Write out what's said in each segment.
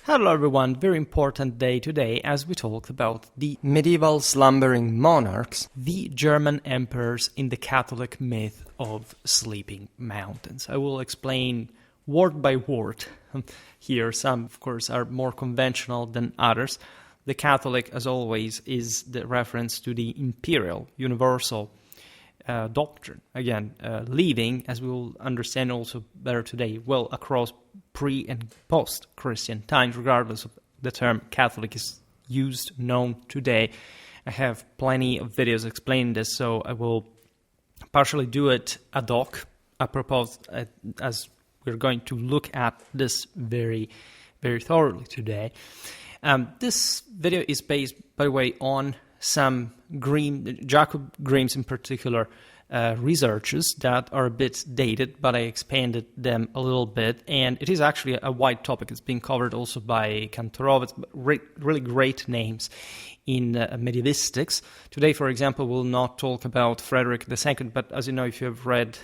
Hello everyone, very important day today as we talk about the medieval slumbering monarchs, the German emperors in the Catholic myth of sleeping mountains. I will explain word by word here. Some, of course, are more conventional than others. The Catholic, as always, is the reference to the imperial, universal doctrine. Again, living, as we will understand also better today, well across pre- and post-Christian times, regardless of the term Catholic is used, known today. I have plenty of videos explaining this, so I will partially do it ad hoc, apropos, as we're going to look at this very, very thoroughly today. This video is based, by the way, on some Jacob Grimm's in particular researches that are a bit dated, but I expanded them a little bit, and it is actually a wide topic. It's been covered also by Kantorovitz, really great names in medievalistics. Today, for example, we'll not talk about Frederick II, but as you know, if you have read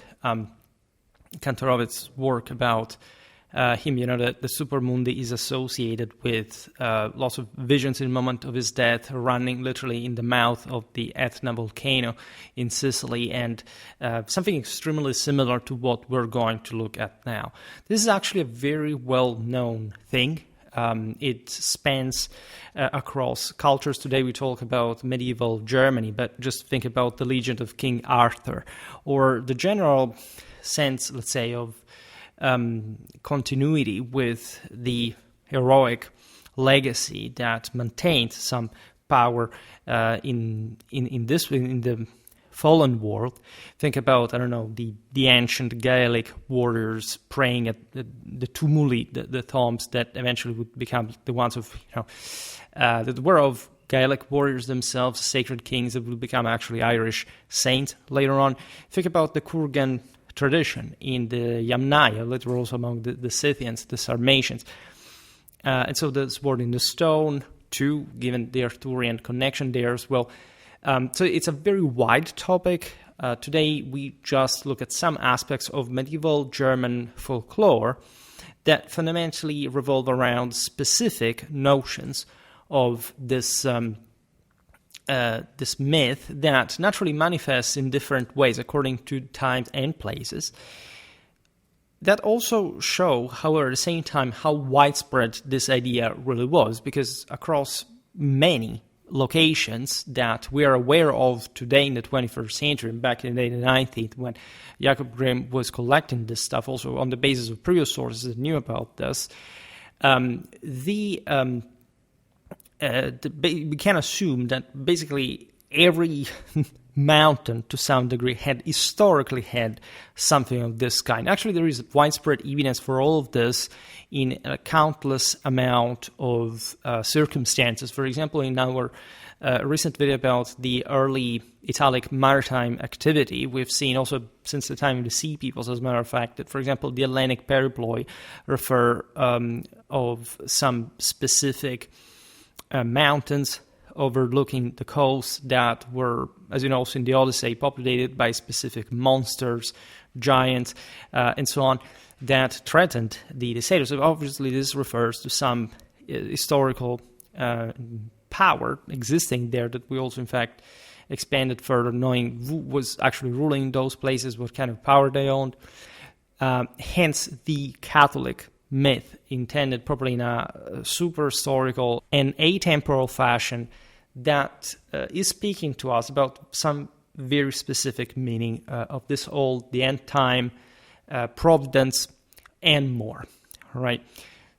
Kantorowicz's work about him, you know that the Supermundi is associated with lots of visions in the moment of his death, running literally in the mouth of the Etna volcano in Sicily, and something extremely similar to what we're going to look at now. This is actually a very well-known thing. It spans across cultures. Today we talk about medieval Germany, but just think about the legend of King Arthur, or the general sense, let's say, of continuity with the heroic legacy that maintained some power in the fallen world. Think about, I don't know, the ancient Gaelic warriors praying at the tumuli, the tombs that eventually would become the ones of, that were of Gaelic warriors themselves, sacred kings that would become actually Irish saints later on. Think about the Kurgan tradition in the Yamnaya, later also among the Scythians, the Sarmatians. And so the sword in the stone, too, given the Arthurian connection there as well. So it's a very wide topic. Today we just look at some aspects of medieval German folklore that fundamentally revolve around specific notions of this this myth that naturally manifests in different ways according to times and places, that also show, however, at the same time, how widespread this idea really was, because across many locations that we are aware of today in the 21st century, and back in the 19th, when Jacob Grimm was collecting this stuff, also on the basis of previous sources that knew about this, we can assume that basically every mountain, to some degree, had historically had something of this kind. Actually, there is widespread evidence for all of this in a countless amount of circumstances. For example, in our recent video about the early Italic maritime activity, we've seen also since the time of the Sea Peoples, as a matter of fact, that, for example, the Hellenic periploy refer of some specific mountains overlooking the coast that were, as you know, also in the Odyssey, populated by specific monsters, giants, and so on, that threatened the sailors. So obviously this refers to some historical power existing there that we also, in fact, expanded further, knowing who was actually ruling those places, what kind of power they owned. Hence the Catholic myth intended properly in a super historical and atemporal fashion that is speaking to us about some very specific meaning of this old, the end time, providence, and more. All right.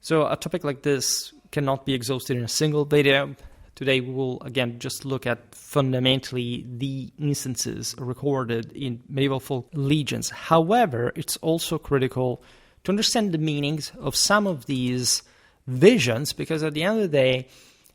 So a topic like this cannot be exhausted in a single video. Today we will again just look at fundamentally the instances recorded in medieval folk legends. However, it's also critical to understand the meanings of some of these visions, because at the end of the day,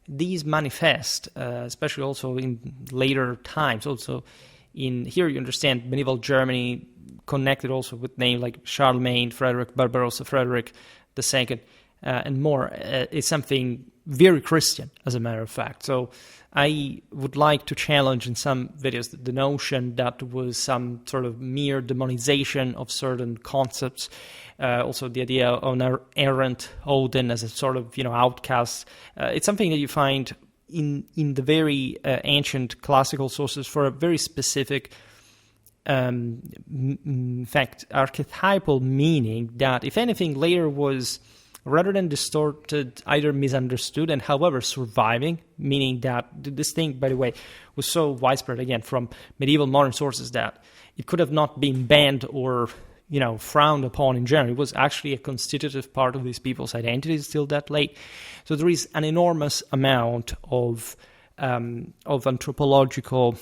these manifest, especially also in later times. Also, in here you understand medieval Germany connected also with names like Charlemagne, Frederick Barbarossa, Frederick II, and more. It's something very Christian, as a matter of fact. So I would like to challenge in some videos the notion that was some sort of mere demonization of certain concepts. Also the idea of an errant Odin as a sort of, outcast. It's something that you find in the very ancient classical sources for a very specific, in fact, archetypal meaning that, if anything, later was, rather than distorted, either misunderstood and, however, surviving, meaning that this thing, by the way, was so widespread, again, from medieval modern sources that it could have not been banned or, frowned upon in general. It was actually a constitutive part of these people's identities still that late. So there is an enormous amount of anthropological,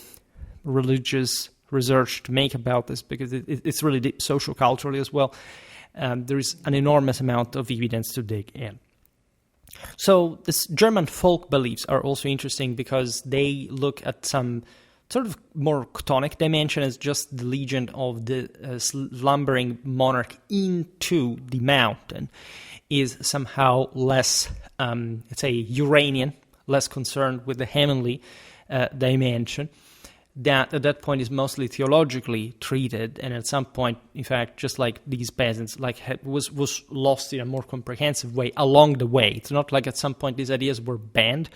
religious research to make about this, because it's really deep socio-culturally as well. There is an enormous amount of evidence to dig in. So this German folk beliefs are also interesting because they look at some sort of more chthonic dimension as just the legend of the slumbering monarch into the mountain is somehow less, let's say, Uranian, less concerned with the heavenly dimension. That at that point is mostly theologically treated, and at some point, in fact, just like these peasants, was lost in a more comprehensive way along the way. It's not like at some point these ideas were banned.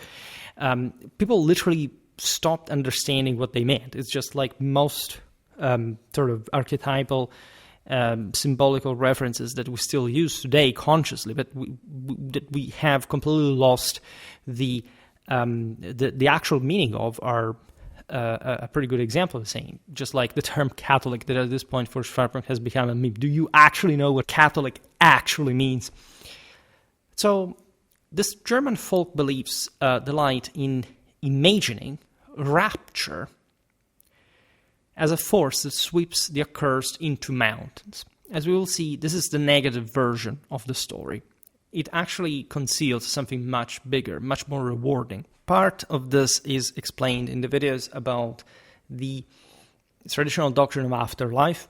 People literally stopped understanding what they meant. It's just like most sort of archetypal, symbolical references that we still use today consciously, but we have completely lost the actual meaning of our. A pretty good example of saying, just like the term Catholic that at this point for Schwerpunkt has become a meme. Do you actually know what Catholic actually means? So this German folk beliefs delight in imagining rapture as a force that sweeps the accursed into mountains. As we will see, this is the negative version of the story. It actually conceals something much bigger, much more rewarding. Part of this is explained in the videos about the traditional doctrine of afterlife,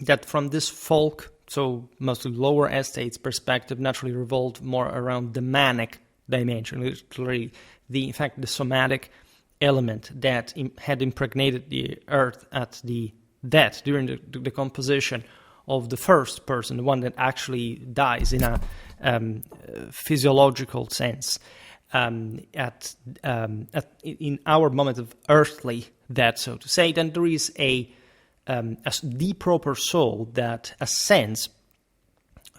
that from this folk, so mostly lower estates perspective, naturally revolved more around the manic dimension, literally in fact, the somatic element that had impregnated the earth at the death during the decomposition of the first person, the one that actually dies in a physiological sense. In our moment of earthly death, so to say, then there is the proper soul that ascends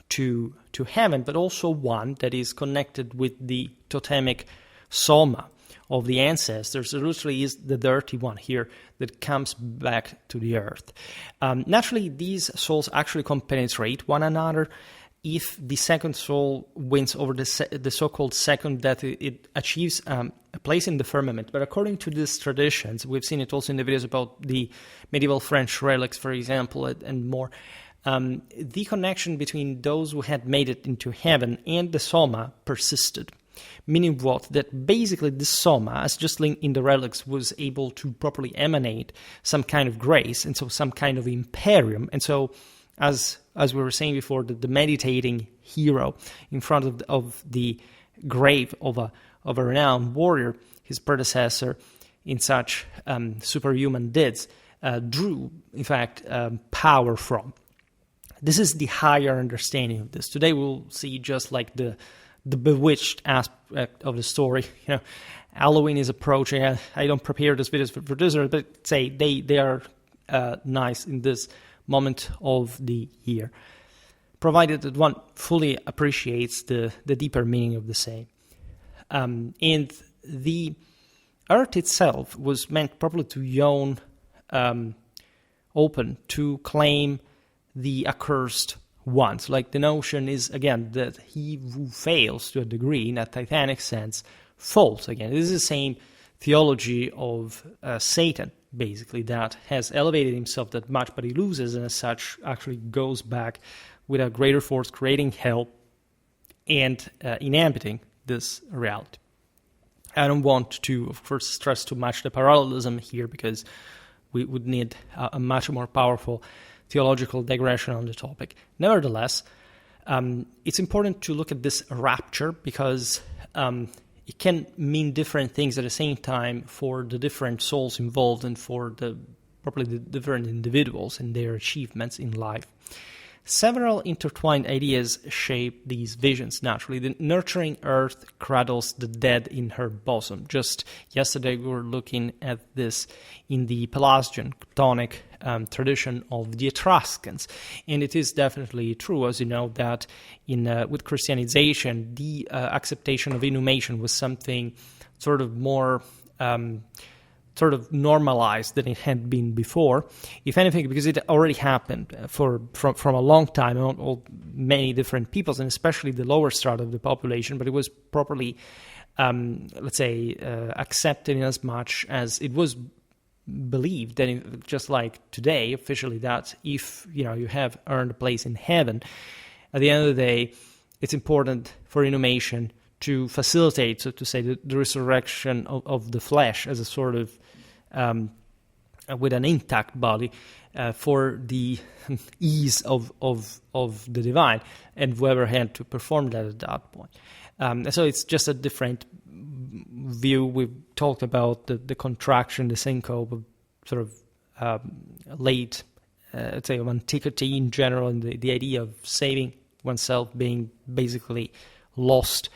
to heaven, but also one that is connected with the totemic soma of the ancestors. There literally is the dirty one here that comes back to the earth. Naturally, these souls actually compenetrate one another. If the second soul wins over the so-called second death, it achieves a place in the firmament. But according to these traditions, we've seen it also in the videos about the medieval French relics, for example, and more, the connection between those who had made it into heaven and the soma persisted. Meaning what? That basically the soma, as just linked in the relics, was able to properly emanate some kind of grace, and so some kind of imperium. And so, as we were saying before, the meditating hero in front of the grave of a renowned warrior, his predecessor in such superhuman deeds, drew, in fact, power from. This is the higher understanding of this. Today we'll see just like the bewitched aspect of the story. Halloween is approaching. I don't prepare these videos for producers, but say they are nice in this moment of the year, provided that one fully appreciates the deeper meaning of the same. And the earth itself was meant properly to yawn open, to claim the accursed ones. Like the notion is, again, that he who fails to a degree, in a Titanic sense, falls again. This is the same theology of Satan, basically, that has elevated himself that much, but he loses, and as such actually goes back with a greater force, creating hell and inhabiting this reality. I don't want to, of course, stress too much the parallelism here, because we would need a much more powerful theological digression on the topic. Nevertheless, it's important to look at this rapture, because it can mean different things at the same time for the different souls involved and for probably the different individuals and their achievements in life. Several intertwined ideas shape these visions naturally. The nurturing earth cradles the dead in her bosom. Just yesterday we were looking at this in the Pelasgian Chthonic tradition of the Etruscans. And it is definitely true, as you know, that with Christianization, the acceptation of inhumation was something sort of more normalized than it had been before. If anything, because it already happened from a long time on many different peoples, and especially the lower strata of the population, but it was properly, accepted in as much as it was believed that, just like today, officially, that if you have earned a place in heaven, at the end of the day, it's important for inhumation to facilitate, so to say, the resurrection of the flesh as a sort of with an intact body for the ease of the divine, and whoever had to perform that at that point. So it's just a different view. We've talked about the contraction, the syncope of sort of late, let's say, of antiquity in general, and the idea of saving oneself being basically lost.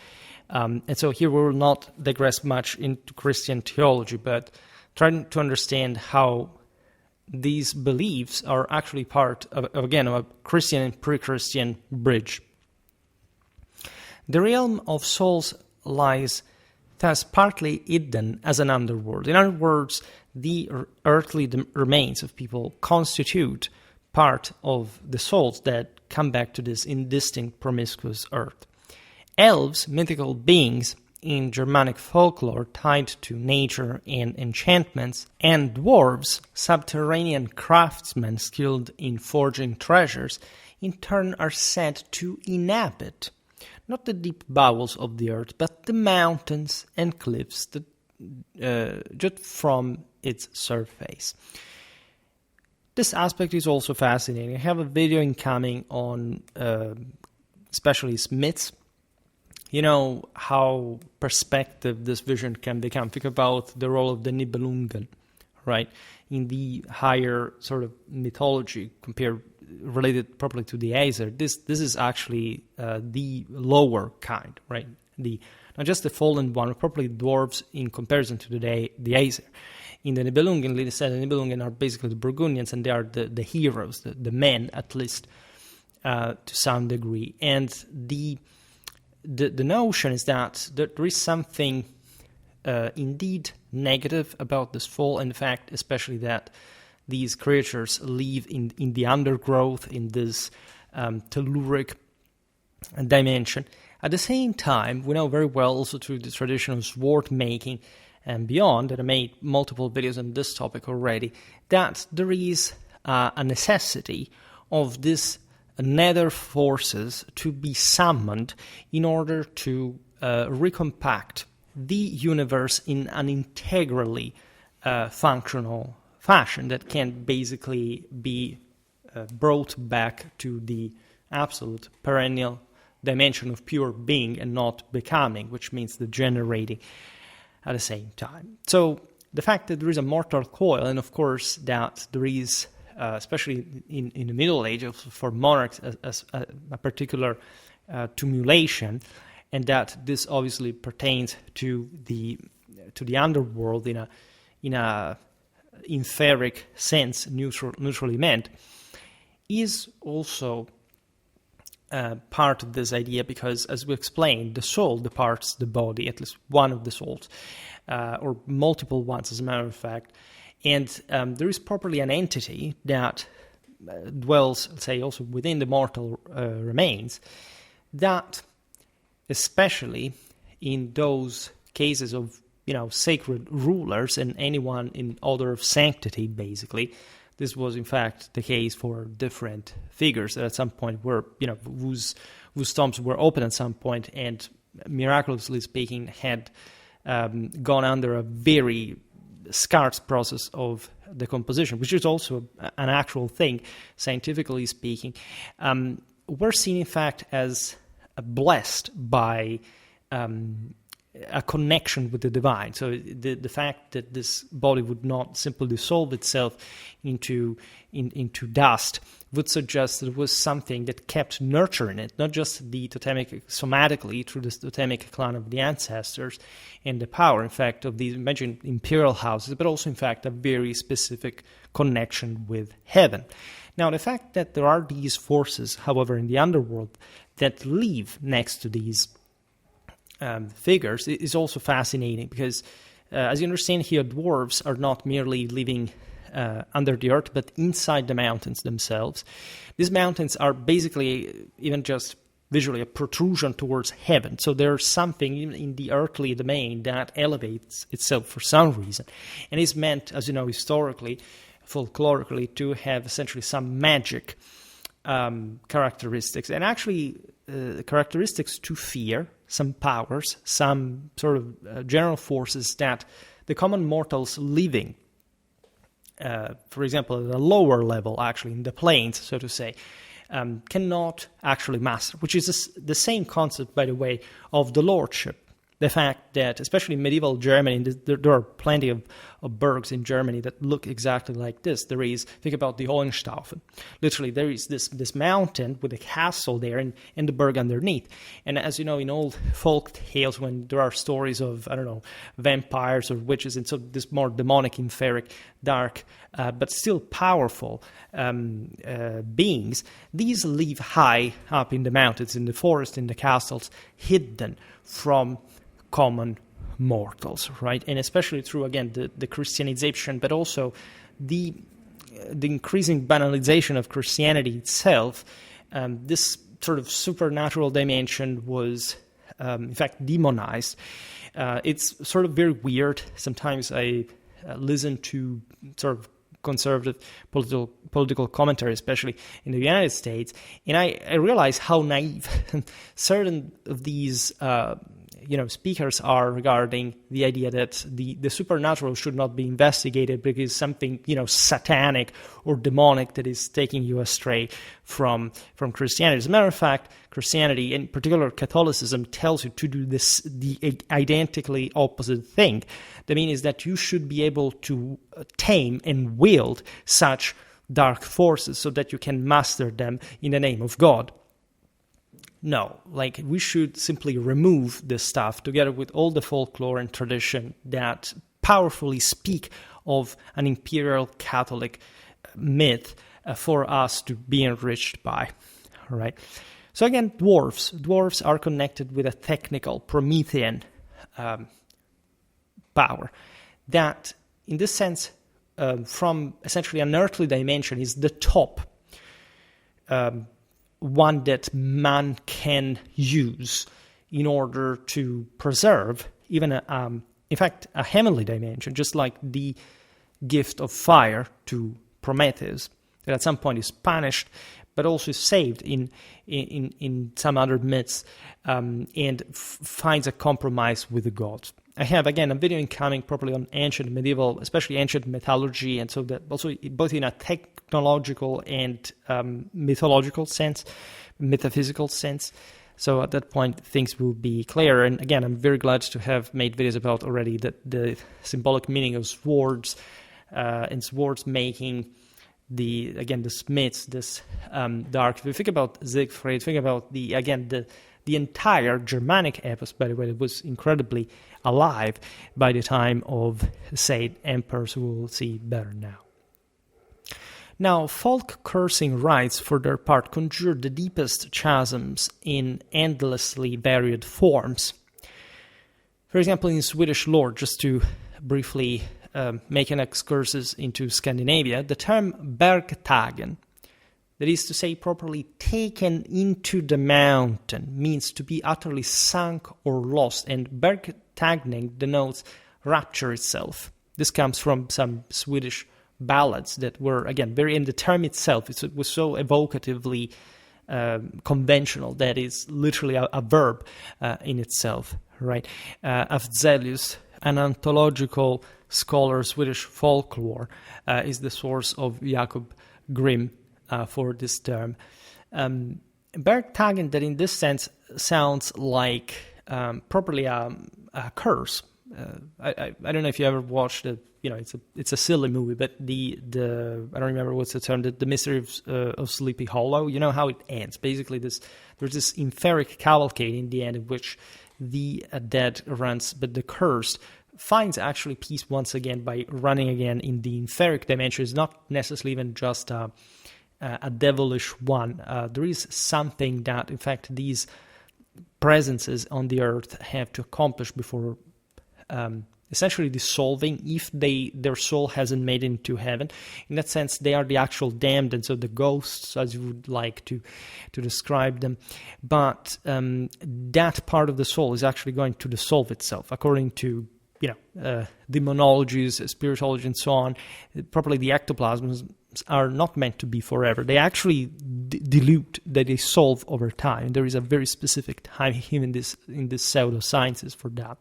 And so here we will not digress much into Christian theology, but trying to understand how these beliefs are actually part of a Christian and pre-Christian bridge. The realm of souls lies thus partly hidden as an underworld. In other words, the earthly remains of people constitute part of the souls that come back to this indistinct, promiscuous earth. Elves, mythical beings in Germanic folklore tied to nature and enchantments, and dwarves, subterranean craftsmen skilled in forging treasures, in turn are said to inhabit not the deep bowels of the earth, but the mountains and cliffs that jut from its surface. This aspect is also fascinating. I have a video incoming on especially myths. You know how perspective this vision can become. Think about the role of the Nibelungen, right? In the higher sort of mythology related properly to the Aesir, this is actually the lower kind, right? Not just the fallen one, but probably dwarves in comparison to the Aesir. In the Nibelungen, like I said, the Nibelungen are basically the Burgundians, and they are the heroes, the men at least, to some degree. And the notion is that there is something indeed negative about this fall, and the fact especially that these creatures live in the undergrowth, in this telluric dimension. At the same time, we know very well also through the tradition of sword making and beyond, that I made multiple videos on this topic already, that there is a necessity of this nether forces to be summoned in order to recompact the universe in an integrally functional fashion that can basically be brought back to the absolute perennial dimension of pure being and not becoming, which means the generating at the same time. So the fact that there is a mortal coil, and of course that there is especially in the Middle Ages, for monarchs, as a particular tumulation, and that this obviously pertains to the underworld in a etheric sense, neutrally meant, is also part of this idea, because, as we explained, the soul departs the body, at least one of the souls, or multiple ones, as a matter of fact. And there is properly an entity that dwells, let's say, also within the mortal remains, that, especially in those cases of, sacred rulers and anyone in order of sanctity, basically, this was in fact the case for different figures that at some point were, whose tombs were open at some point, and miraculously speaking, had gone under a very scarce process of decomposition, which is also an actual thing, scientifically speaking. We're seen, in fact, as blessed by a connection with the divine. So the fact that this body would not simply dissolve itself into dust would suggest that it was something that kept nurturing it, not just the totemic somatically through the totemic clan of the ancestors and the power, in fact, of these imagined imperial houses, but also, in fact, a very specific connection with heaven. Now, the fact that there are these forces, however, in the underworld that live next to these figures is also fascinating because, as you understand here, dwarves are not merely living under the earth, but inside the mountains themselves. These mountains are basically even just visually a protrusion towards heaven. So there's something in the earthly domain that elevates itself for some reason. And is meant, as you know, historically, folklorically, to have essentially some magic characteristics. And actually, characteristics to fear, some powers, some sort of general forces that the common mortals living, for example, at a lower level, actually, in the planes, so to say, cannot actually master, which is the same concept, by the way, of the lordship. The fact that, especially in medieval Germany, there are plenty of burgs in Germany that look exactly like this. Think about the Hohenstaufen. Literally, there is this mountain with a castle there and the burg underneath. And as you know, in old folk tales, when there are stories of, vampires or witches, and so this more demonic, inferic, dark, but still powerful beings, these live high up in the mountains, in the forest, in the castles, hidden from common mortals, right? And especially through, again, the Christianization, but also the increasing banalization of Christianity itself, this sort of supernatural dimension was, in fact, demonized. It's sort of very weird. Sometimes I listen to sort of conservative political commentary, especially in the United States, and I realize how naive certain of these speakers are regarding the idea that the supernatural should not be investigated because something, satanic or demonic that is taking you astray from Christianity. As a matter of fact, Christianity, in particular Catholicism, tells you to do the identically opposite thing. That means that you should be able to tame and wield such dark forces so that you can master them in the name of God. No, we should simply remove this stuff together with all the folklore and tradition that powerfully speak of an imperial Catholic myth for us to be enriched by. All right. So again, dwarves. Dwarves are connected with a technical Promethean power that, in this sense, from essentially an earthly dimension, is the top one that man can use in order to preserve even in fact, a heavenly dimension, just like the gift of fire to Prometheus, that at some point is punished, but also is saved in some other myths, and finds a compromise with the gods. I have, again, a video incoming properly on ancient medieval, especially ancient mythology, and so that also both in a technological and mythological sense, metaphysical sense. So at that point, things will be clearer. And again, I'm very glad to have made videos about already the symbolic meaning of swords and swords making the smiths, this dark. If you think about Siegfried, think about the entire Germanic epos, by the way, that was incredibly alive by the time of, say, emperors, who will see better now. Now, folk cursing rites, for their part, conjure the deepest chasms in endlessly varied forms. For example, in Swedish lore, just to briefly make an excursus into Scandinavia, the term bergtagen, that is to say properly taken into the mountain, means to be utterly sunk or lost, and bergtagning denotes rapture itself. This comes from some Swedish ballads that were, again, very, in the term itself, it was so evocatively conventional that it's literally a verb in itself, right? Afzelius, an anthological scholar of Swedish folklore, is the source of Jakob Grimm for this term. Bergtagen, that in this sense sounds like properly a curse. I don't know if you ever watched it. It's a silly movie, but the I don't remember what's the term. The Mystery of Sleepy Hollow. You know how it ends. Basically, there's this etheric cavalcade in the end, in which the dead runs, but the cursed finds actually peace once again by running again in the etheric dimension. It's not necessarily even just a devilish one. There is something that, in fact, these presences on the earth have to accomplish before essentially dissolving, if their soul hasn't made it into heaven. In that sense, they are the actual damned, and so the ghosts, as you would like to describe them. But that part of the soul is actually going to dissolve itself, according to demonologies, spiritology, and so on. Properly, the ectoplasms are not meant to be forever. They actually dilute, they dissolve over time. There is a very specific time even in this pseudosciences for that.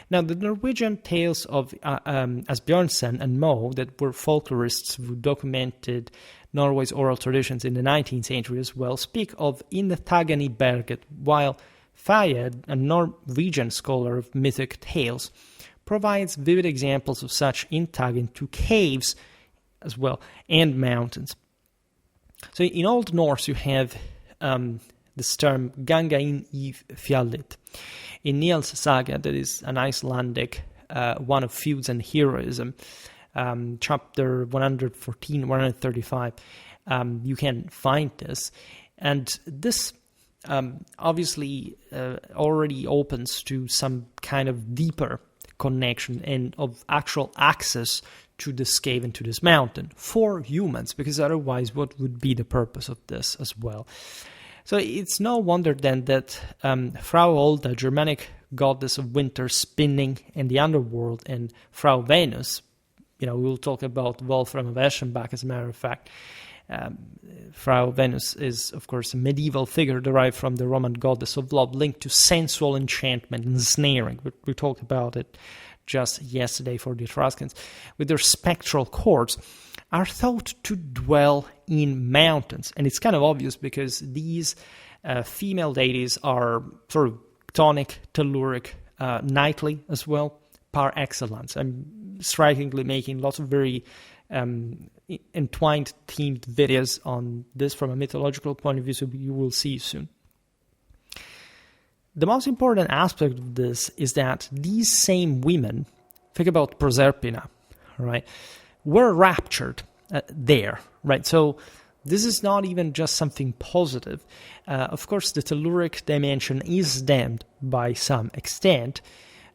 Now, the Norwegian tales of Asbjørnsen and Moe, that were folklorists who documented Norway's oral traditions in the 19th century as well, speak of Innetaggen i Berget, while Fayed, a Norwegian scholar of mythic tales, provides vivid examples of such intaggen to caves as well, and mountains. So in Old Norse you have this term Ganga inn i fjallet. In Niels Saga, that is an Icelandic one of feuds and heroism, chapter 114, 135, you can find this. And this obviously already opens to some kind of deeper connection and of actual access to this cave and to this mountain for humans, because otherwise what would be the purpose of this as well? So it's no wonder then that Frau Olda, Germanic goddess of winter, spinning, and the underworld, and Frau Venus, we'll talk about Wolfram of Eschenbach as a matter of fact. Frau Venus is, of course, a medieval figure derived from the Roman goddess of love, linked to sensual enchantment and snaring. We talked about it just yesterday for the Etruscans. With their spectral courts, are thought to dwell in mountains. And it's kind of obvious because these female deities are sort of tonic, telluric, knightly as well, par excellence. I'm strikingly making lots of very entwined themed videos on this from a mythological point of view, so you will see soon. The most important aspect of this is that these same women, think about Proserpina, right, were raptured there, right? So this is not even just something positive. Of course, the telluric dimension is damned by some extent,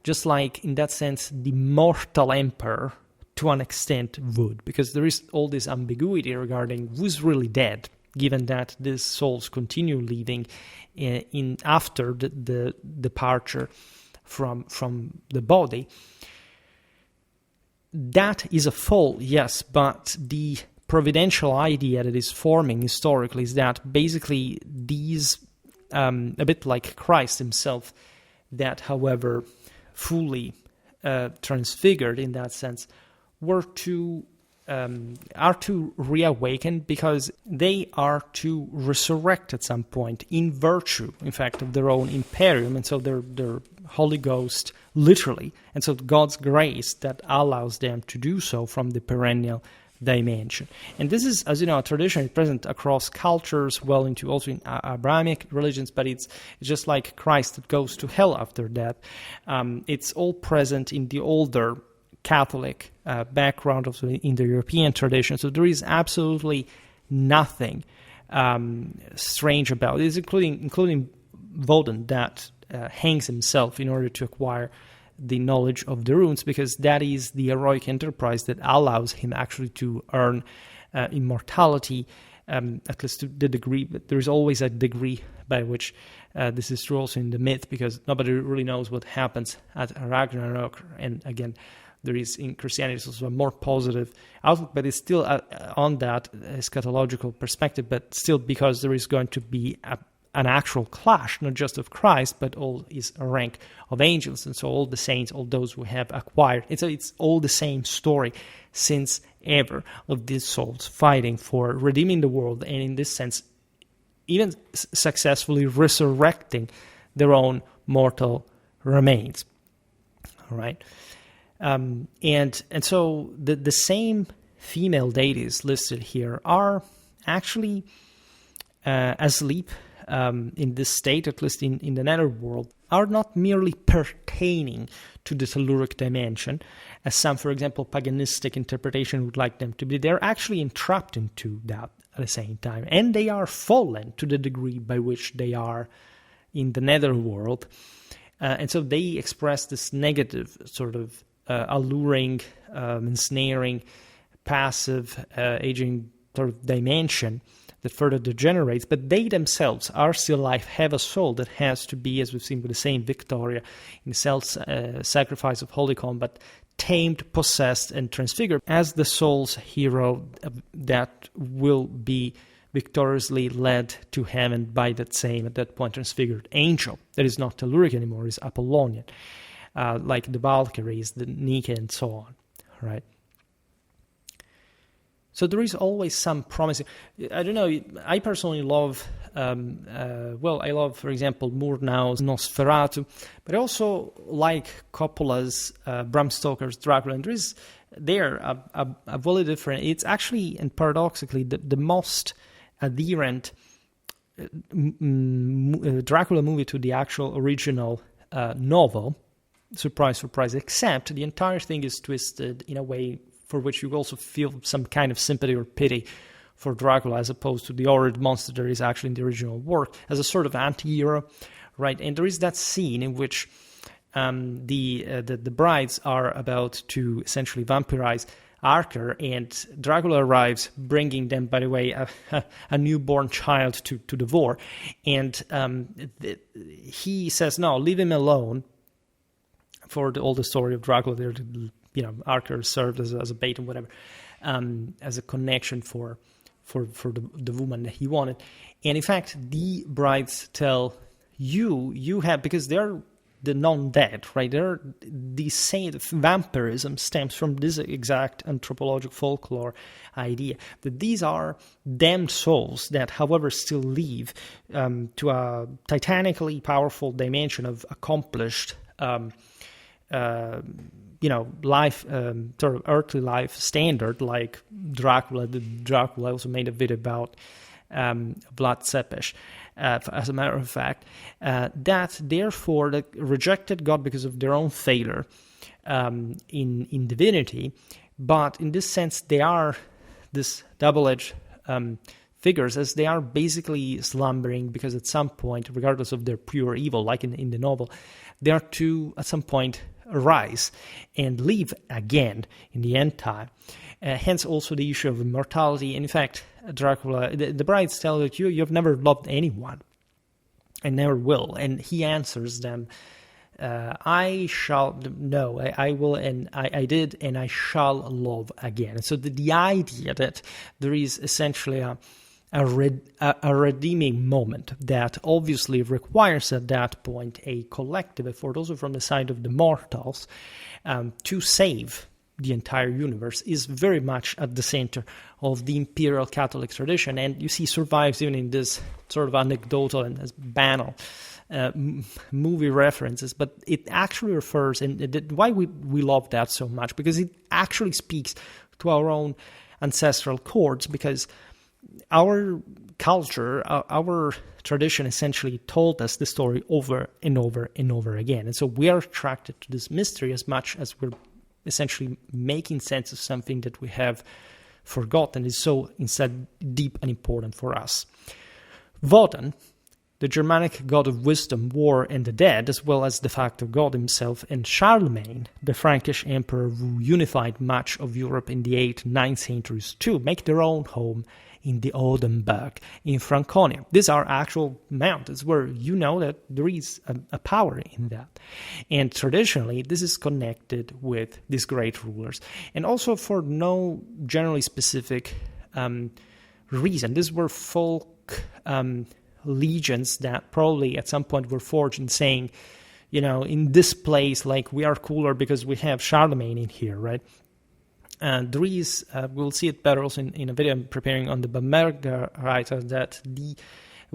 just like, in that sense, the mortal emperor to an extent would, because there is all this ambiguity regarding who's really dead, given that these souls continue living in after the departure from the body. That is a fall, yes, but the providential idea that is forming historically is that basically these, a bit like Christ himself, that, however, fully transfigured in that sense, are to reawaken, because they are to resurrect at some point in virtue, in fact, of their own imperium, and so they're Holy Ghost literally, and so God's grace that allows them to do so from the perennial dimension. And this is, as you know, a tradition present across cultures, well into also in Abrahamic religions, but it's just like Christ that goes to hell after death. It's all present in the older Catholic background, also in the European tradition. So there is absolutely nothing strange about it, including Woden, that hangs himself in order to acquire the knowledge of the runes, because that is the heroic enterprise that allows him actually to earn immortality, at least to the degree. But there is always a degree by which this is true also in the myth, because nobody really knows what happens at Ragnarok. And again, there is in Christianity also a more positive outlook, but it's still on that eschatological perspective, but still because there is going to be an actual clash, not just of Christ, but all his rank of angels, and so all the saints, all those who have acquired. And so it's all the same story since ever of these souls fighting for redeeming the world, and in this sense, even successfully resurrecting their own mortal remains. right? And so the same female deities listed here are actually asleep in this state, at least in the netherworld, are not merely pertaining to the telluric dimension, as some, for example, paganistic interpretation would like them to be. They're actually entrapped into that at the same time, and they are fallen to the degree by which they are in the netherworld. And so they express this negative sort of alluring, ensnaring, passive, aging sort of dimension that further degenerates, but they themselves are still alive, have a soul that has to be, as we've seen with the same Victoria in the self-sacrifice of Holy Combat, tamed, possessed, and transfigured as the soul's hero that will be victoriously led to heaven by that same, at that point, transfigured angel. That is not telluric anymore, is Apollonian, like the Valkyries, the Nike, and so on, right? So there is always some promising. I don't know. I personally love. I love, for example, Murnau's Nosferatu, but I also like Coppola's Bram Stoker's Dracula. And there is a really different. It's actually, and paradoxically, the most adherent Dracula movie to the actual original novel. Surprise, surprise! Except the entire thing is twisted in a way for which you also feel some kind of sympathy or pity for Dracula, as opposed to the horrid monster there is actually in the original work, as a sort of anti-hero, right? And there is that scene in which the brides are about to essentially vampirize Archer, and Dracula arrives, bringing them, by the way, a newborn child to devour. And he says, no, leave him alone. For all the story of Dracula, there, Archer served as a bait and whatever, as a connection for the woman that he wanted. And in fact, the brides tell you have, because they're the non-dead, right? They're the same. Vampirism stems from this exact anthropological folklore idea that these are damned souls that, however, still live to a titanically powerful dimension of accomplished life, sort of earthly life standard, like Dracula. Dracula also made a video about Vlad Tepes, as a matter of fact, that therefore that rejected God because of their own failure in divinity, but in this sense they are this double-edged figures, as they are basically slumbering, because at some point, regardless of their pure evil, like in the novel, they are to at some point arise and live again in the end time. Hence also the issue of immortality. And in fact, Dracula, the brides tell that you have never loved anyone and never will. And he answers them, I shall, no, I will, and I did, and I shall love again. So the idea that there is essentially a redeeming moment that obviously requires at that point a collective effort, also from the side of the mortals, to save the entire universe, is very much at the center of the imperial Catholic tradition, and you see survives even in this sort of anecdotal and as banal movie references, but it actually refers, and why we love that so much, because it actually speaks to our own ancestral chords, because our culture, our tradition essentially told us the story over and over and over again. And so we are attracted to this mystery as much as we're essentially making sense of something that we have forgotten, is so instead deep and important for us. Woden, the Germanic god of wisdom, war, and the dead, as well as de facto God himself, and Charlemagne, the Frankish emperor who unified much of Europe in the 8th and 9th centuries too, make their own home in the Odenberg in Franconia. These are actual mountains where you know that there is a power in that. And traditionally, this is connected with these great rulers. And also for no generally specific reason. These were folk legions that probably at some point were forged in saying, in this place, like, we are cooler because we have Charlemagne in here, right? There is, we'll see it better also in a video I'm preparing on the Bamberger writer, that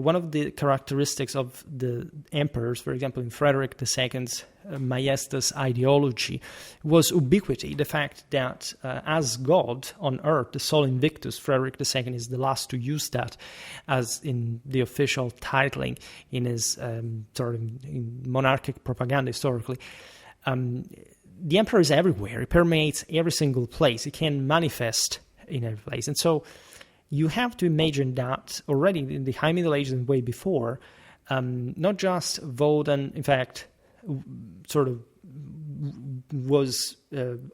one of the characteristics of the emperors, for example, in Frederick II's Majestas ideology, was ubiquity. The fact that as God on earth, the Sol Invictus, Frederick II is the last to use that as in the official titling in his in monarchic propaganda historically. The emperor is everywhere. He permeates every single place. He can manifest in every place. And so you have to imagine that already in the High Middle Ages and way before, not just Woden, in fact, sort of was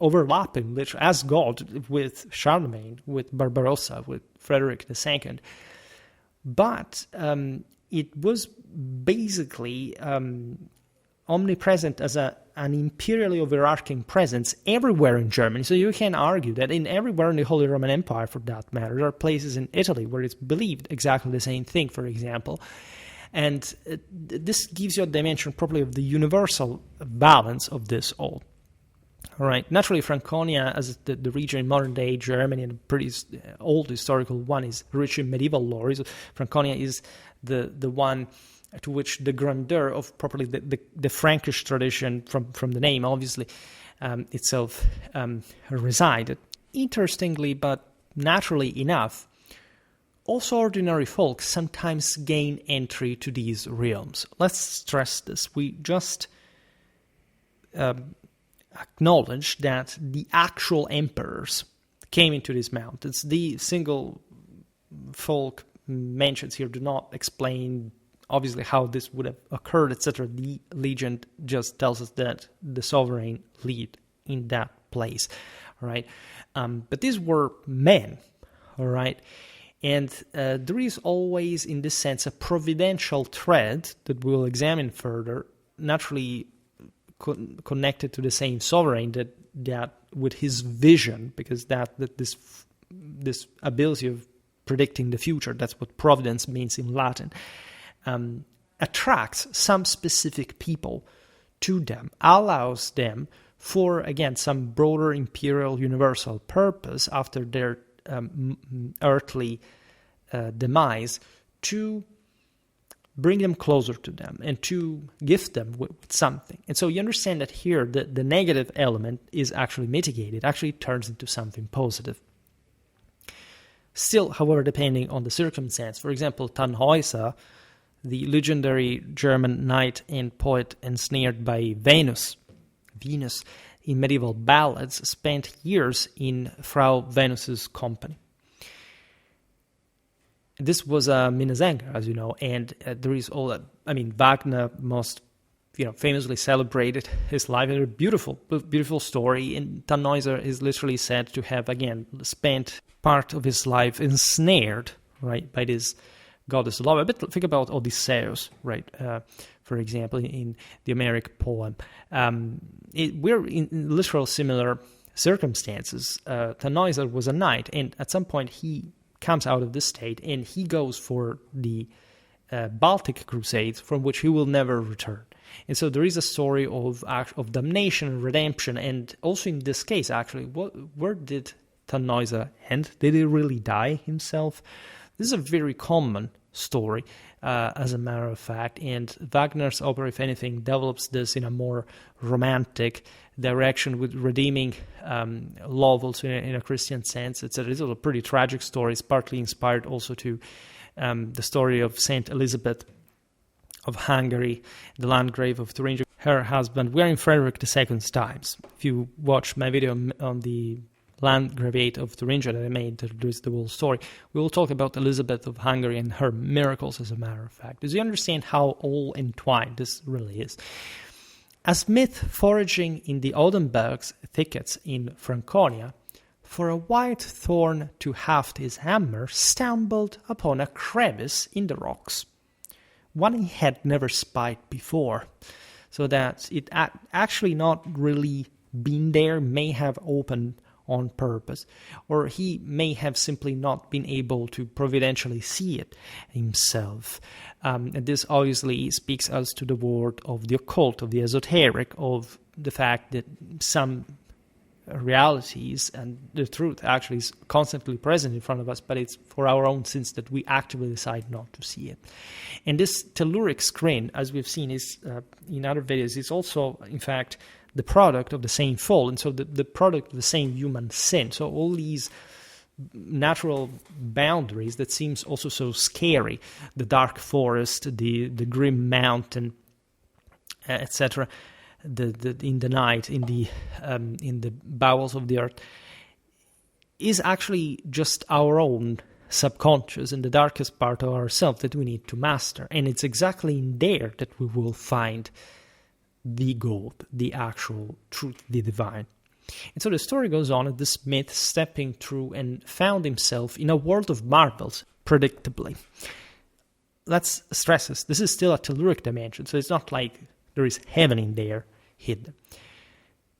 overlapping literally as God with Charlemagne, with Barbarossa, with Frederick II. But it was basically omnipresent as an imperially overarching presence everywhere in Germany. So you can argue that everywhere in the Holy Roman Empire, for that matter, there are places in Italy where it's believed exactly the same thing, for example. And this gives you a dimension probably of the universal balance of this all. All right. Naturally, Franconia, as the region in modern-day Germany, and a pretty old historical one, is rich in medieval lore. So Franconia is the one to which the grandeur of properly the Frankish tradition from the name, obviously, itself resided. Interestingly, but naturally enough, also ordinary folk sometimes gain entry to these realms. Let's stress this. We just acknowledge that the actual emperors came into these mountains. The single folk mentions here do not explain obviously how this would have occurred, etc. The legend just tells us that the sovereign lived in that place, all right? But these were men, all right? And there is always, in this sense, a providential thread that we'll examine further, naturally connected to the same sovereign that with his vision, because that this ability of predicting the future, that's what providence means in Latin, attracts some specific people to them, allows them for, again, some broader imperial universal purpose after their earthly demise, to bring them closer to them and to gift them with something. And so you understand that here the negative element is actually mitigated, actually turns into something positive. Still, however, depending on the circumstance, for example, Tannhäuser, the legendary German knight and poet ensnared by Venus in medieval ballads, spent years in Frau Venus's company. This was a Minnesänger, as you know, and there is all that. I mean, Wagner most, famously celebrated his life. A beautiful, beautiful story. And Tannhäuser is literally said to have, again, spent part of his life ensnared, right, by this goddess of love. A bit think about Odysseus, right? For example, in the Homeric poem, we're in literal similar circumstances. Tannhäuser was a knight, and at some point he comes out of this state and he goes for the Baltic Crusades, from which he will never return. And so there is a story of damnation and redemption, and also in this case, actually, where did Tannhäuser end? Did he really die himself? This is a very common story, as a matter of fact, and Wagner's opera, if anything, develops this in a more romantic direction with redeeming love also in a Christian sense. It's a pretty tragic story. It's partly inspired also to the story of Saint Elizabeth of Hungary, the Landgrave of Thuringia, her husband. We're in Frederick II's times. If you watch my video on the Landgravate of Thuringia that I made to introduce the whole story, we will talk about Elizabeth of Hungary and her miracles, as a matter of fact. Does you understand how all entwined this really is? A smith foraging in the Odenberg's thickets in Franconia for a white thorn to haft his hammer stumbled upon a crevice in the rocks, one he had never spied before, so that it actually not really been there, may have opened on purpose, or he may have simply not been able to providentially see it himself. And this obviously speaks us to the world of the occult, of the esoteric, of the fact that some realities, and the truth actually is constantly present in front of us, but it's for our own sins that we actively decide not to see it. And this telluric screen, as we've seen is in other videos, is also, in fact, the product of the same fall, and so the product of the same human sin. So all these natural boundaries that seems also so scary, the dark forest, the grim mountain, etc., in the night, in the bowels of the earth, is actually just our own subconscious and the darkest part of ourselves that we need to master. And it's exactly in there that we will find the gold, the actual truth, the divine. And so the story goes on, and the smith stepping through and found himself in a world of marbles, predictably. Let's stress this is still a telluric dimension, so it's not like there is heaven in there hidden.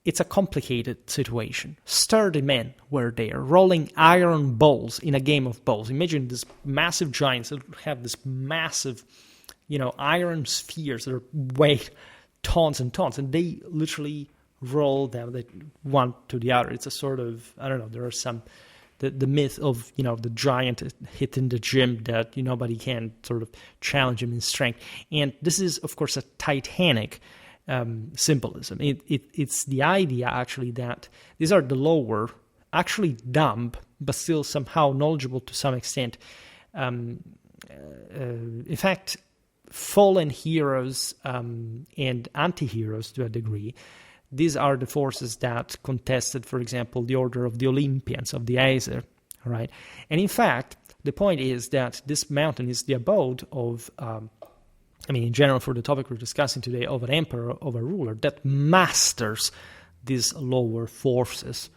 It's a complicated situation. Sturdy men were there, rolling iron balls in a game of balls. Imagine these massive giants that have this massive, iron spheres that weigh tons and tons, and they literally roll them one to the other. It's a sort of, I don't know, there are some, the myth of, the giant hitting the gym that nobody can sort of challenge him in strength. And this is, of course, a titanic symbolism. It's the idea, actually, that these are the lower, actually dumb, but still somehow knowledgeable to some extent. In fact, fallen heroes and anti-heroes to a degree. These are the forces that contested, for example, the order of the Olympians, of the Aesir, right? And in fact, the point is that this mountain is the abode of, in general, for the topic we're discussing today, of an emperor, of a ruler that masters these lower forces,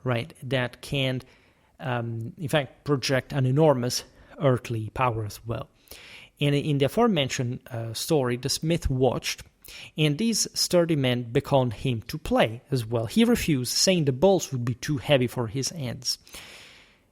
right? That can, in fact, project an enormous earthly power as well. And in the aforementioned story, the smith watched, and these sturdy men beckoned him to play as well. He refused, saying the balls would be too heavy for his hands.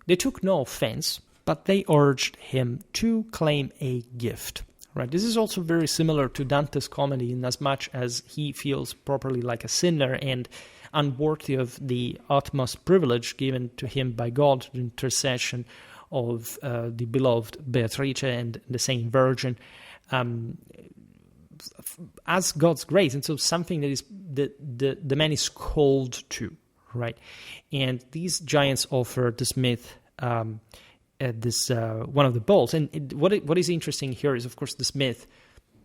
They took no offense, but they urged him to claim a gift. Right. This is also very similar to Dante's comedy, in as much as he feels properly like a sinner and unworthy of the utmost privilege given to him by God, the intercession of the beloved Beatrice and the same Virgin, as God's grace. And so something that is the man is called to, right? And these giants offer the smith this one of the balls. And what is interesting here is, of course, the smith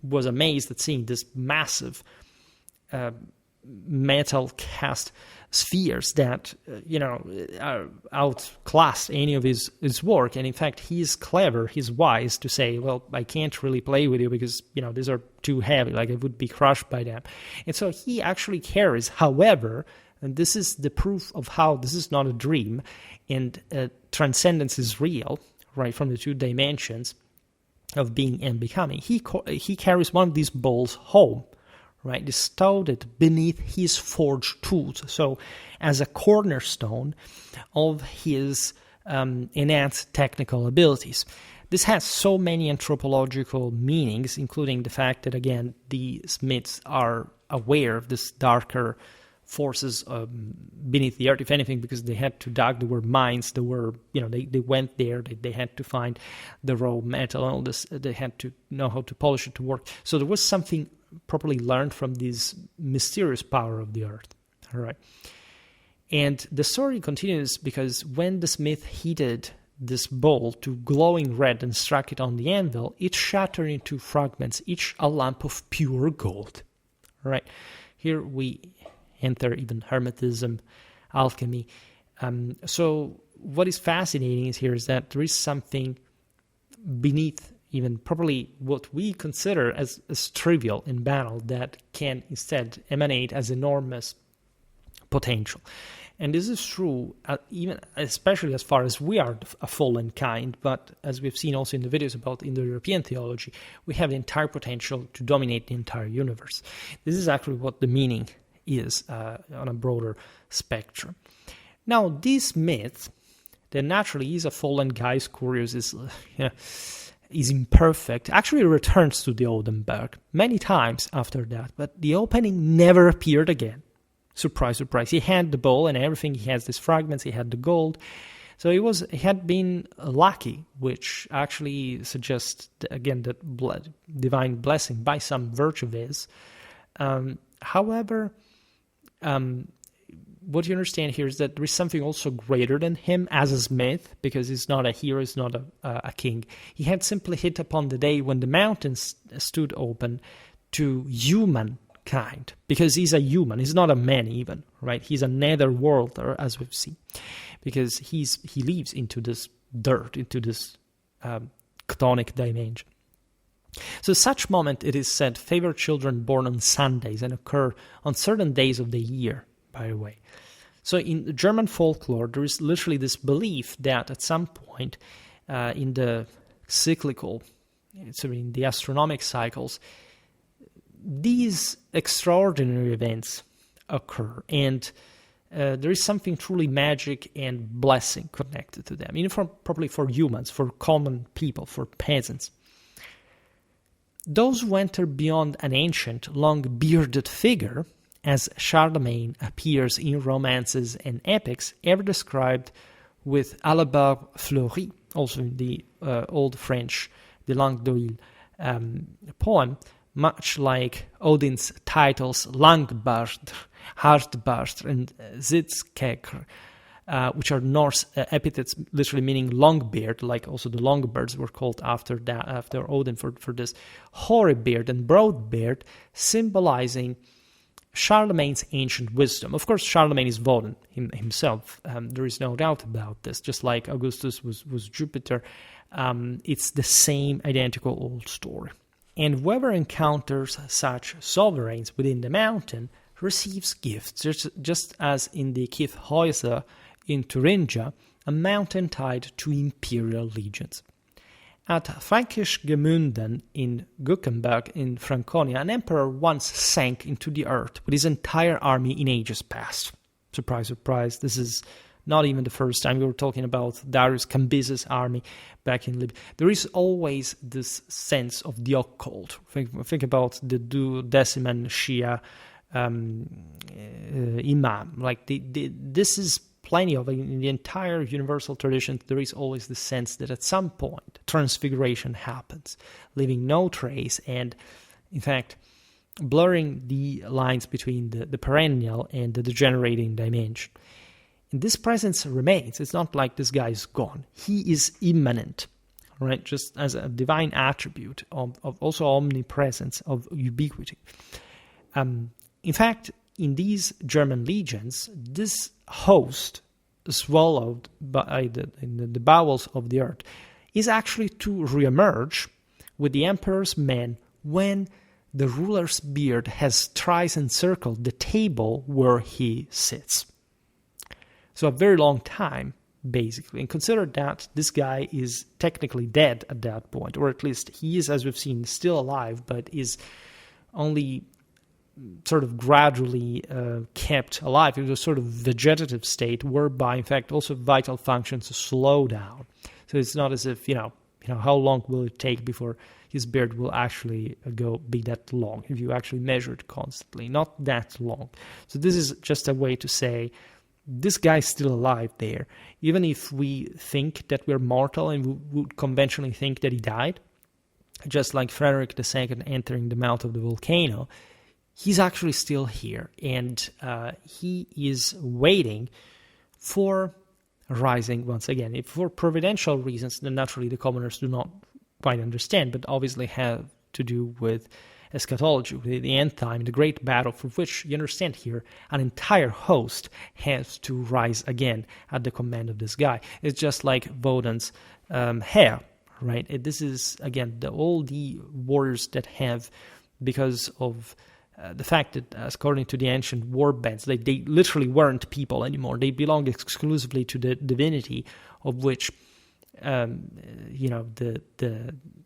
was amazed at seeing this massive metal cast spheres that outclassed any of his work. And in fact, he's clever, he's wise to say, well, I can't really play with you because these are too heavy, like I would be crushed by them. And so he actually carries, however, and this is the proof of how this is not a dream and transcendence is real, right, from the two dimensions of being and becoming. He carries one of these balls home, right, stowed it beneath his forged tools, so as a cornerstone of his enhanced technical abilities. This has so many anthropological meanings, including the fact that, again, the smiths are aware of this darker forces beneath the earth, if anything, because they had to dig. There were mines. There were, they went there. They had to find the raw metal and all this. They had to know how to polish it to work. So there was something properly learned from this mysterious power of the earth. All right. And the story continues because when the smith heated this bowl to glowing red and struck it on the anvil, it shattered into fragments, each a lump of pure gold. All right. Here we enter even Hermetism, alchemy. So what is fascinating is that there is something beneath even probably what we consider as trivial and banal that can instead emanate as enormous potential. And this is true, even especially as far as we are a fallen kind, but as we've seen also in the videos about Indo-European theology, we have the entire potential to dominate the entire universe. This is actually what the meaning is on a broader spectrum. Now, this myth, that naturally is a fallen guy, is curious, is imperfect, actually returns to the Oldenburg many times after that, but the opening never appeared again. Surprise, surprise. He had the bowl and everything. He has these fragments. He had the gold. So he had been lucky, which actually suggests, again, that divine blessing by some virtue of his. However, what you understand here is that there is something also greater than him as a smith, because he's not a hero, he's not a king. He had simply hit upon the day when the mountains stood open to humankind, because he's a human, he's not a man even, right? He's a netherworlder, as we've seen, because he lives into this dirt, into this chthonic dimension. So such moment, it is said, favor children born on Sundays and occur on certain days of the year, by the way. So in German folklore, there is literally this belief that at some point in the cyclical, so in the astronomic cycles, these extraordinary events occur, and there is something truly magic and blessing connected to them, even probably for humans, for common people, for peasants. Those who enter beyond an ancient, long-bearded figure, as Charlemagne appears in romances and epics, ever described with à la barbe fleurie, also in the Old French, the Langue d'Oil poem, much like Odin's titles Langbard, Hardbard, and Sitzkeker, which are Norse epithets literally meaning long beard, like also the Longbirds were called after Odin for this hoary beard and broad beard, symbolizing Charlemagne's ancient wisdom. Of course, Charlemagne is Woden himself. There is no doubt about this. Just like Augustus was Jupiter, it's the same identical old story. And whoever encounters such sovereigns within the mountain receives gifts, just as in the Kyffhäuser in Thuringia, a mountain tied to imperial legions. At Frankisch Gemünden in Guckenberg in Franconia, an emperor once sank into the earth with his entire army in ages past. Surprise, surprise, this is not even the first time. We were talking about Darius Cambyses' army back in Libya. There is always this sense of the occult. Think about the Duodeciman Shia imam. Like this is plenty of, in the entire universal tradition, there is always the sense that at some point transfiguration happens, leaving no trace and, in fact, blurring the lines between the perennial and the degenerating dimension. And this presence remains. It's not like this guy is gone. He is immanent, right? Just as a divine attribute of also omnipresence, of ubiquity. In fact, in these German legions, this host swallowed by the bowels of the earth is actually to reemerge with the emperor's men when the ruler's beard has thrice encircled the table where he sits. So a very long time, basically. And consider that this guy is technically dead at that point, or at least he is, as we've seen, still alive, but is only sort of gradually kept alive in a sort of vegetative state, whereby, in fact, also vital functions slow down. So it's not as if, how long will it take before his beard will actually be that long, if you actually measure it constantly. Not that long. So this is just a way to say, this guy's still alive there. Even if we think that we're mortal and we would conventionally think that he died, just like Frederick II entering the mouth of the volcano, he's actually still here, and he is waiting for rising once again. If for providential reasons, then naturally the commoners do not quite understand, but obviously have to do with eschatology, with the end time, the great battle for which, you understand here, an entire host has to rise again at the command of this guy. It's just like Woden's hair, right? This is, again, all the warriors that have, because of the fact that, according to the ancient war bands, they literally weren't people anymore. They belonged exclusively to the divinity, of which, the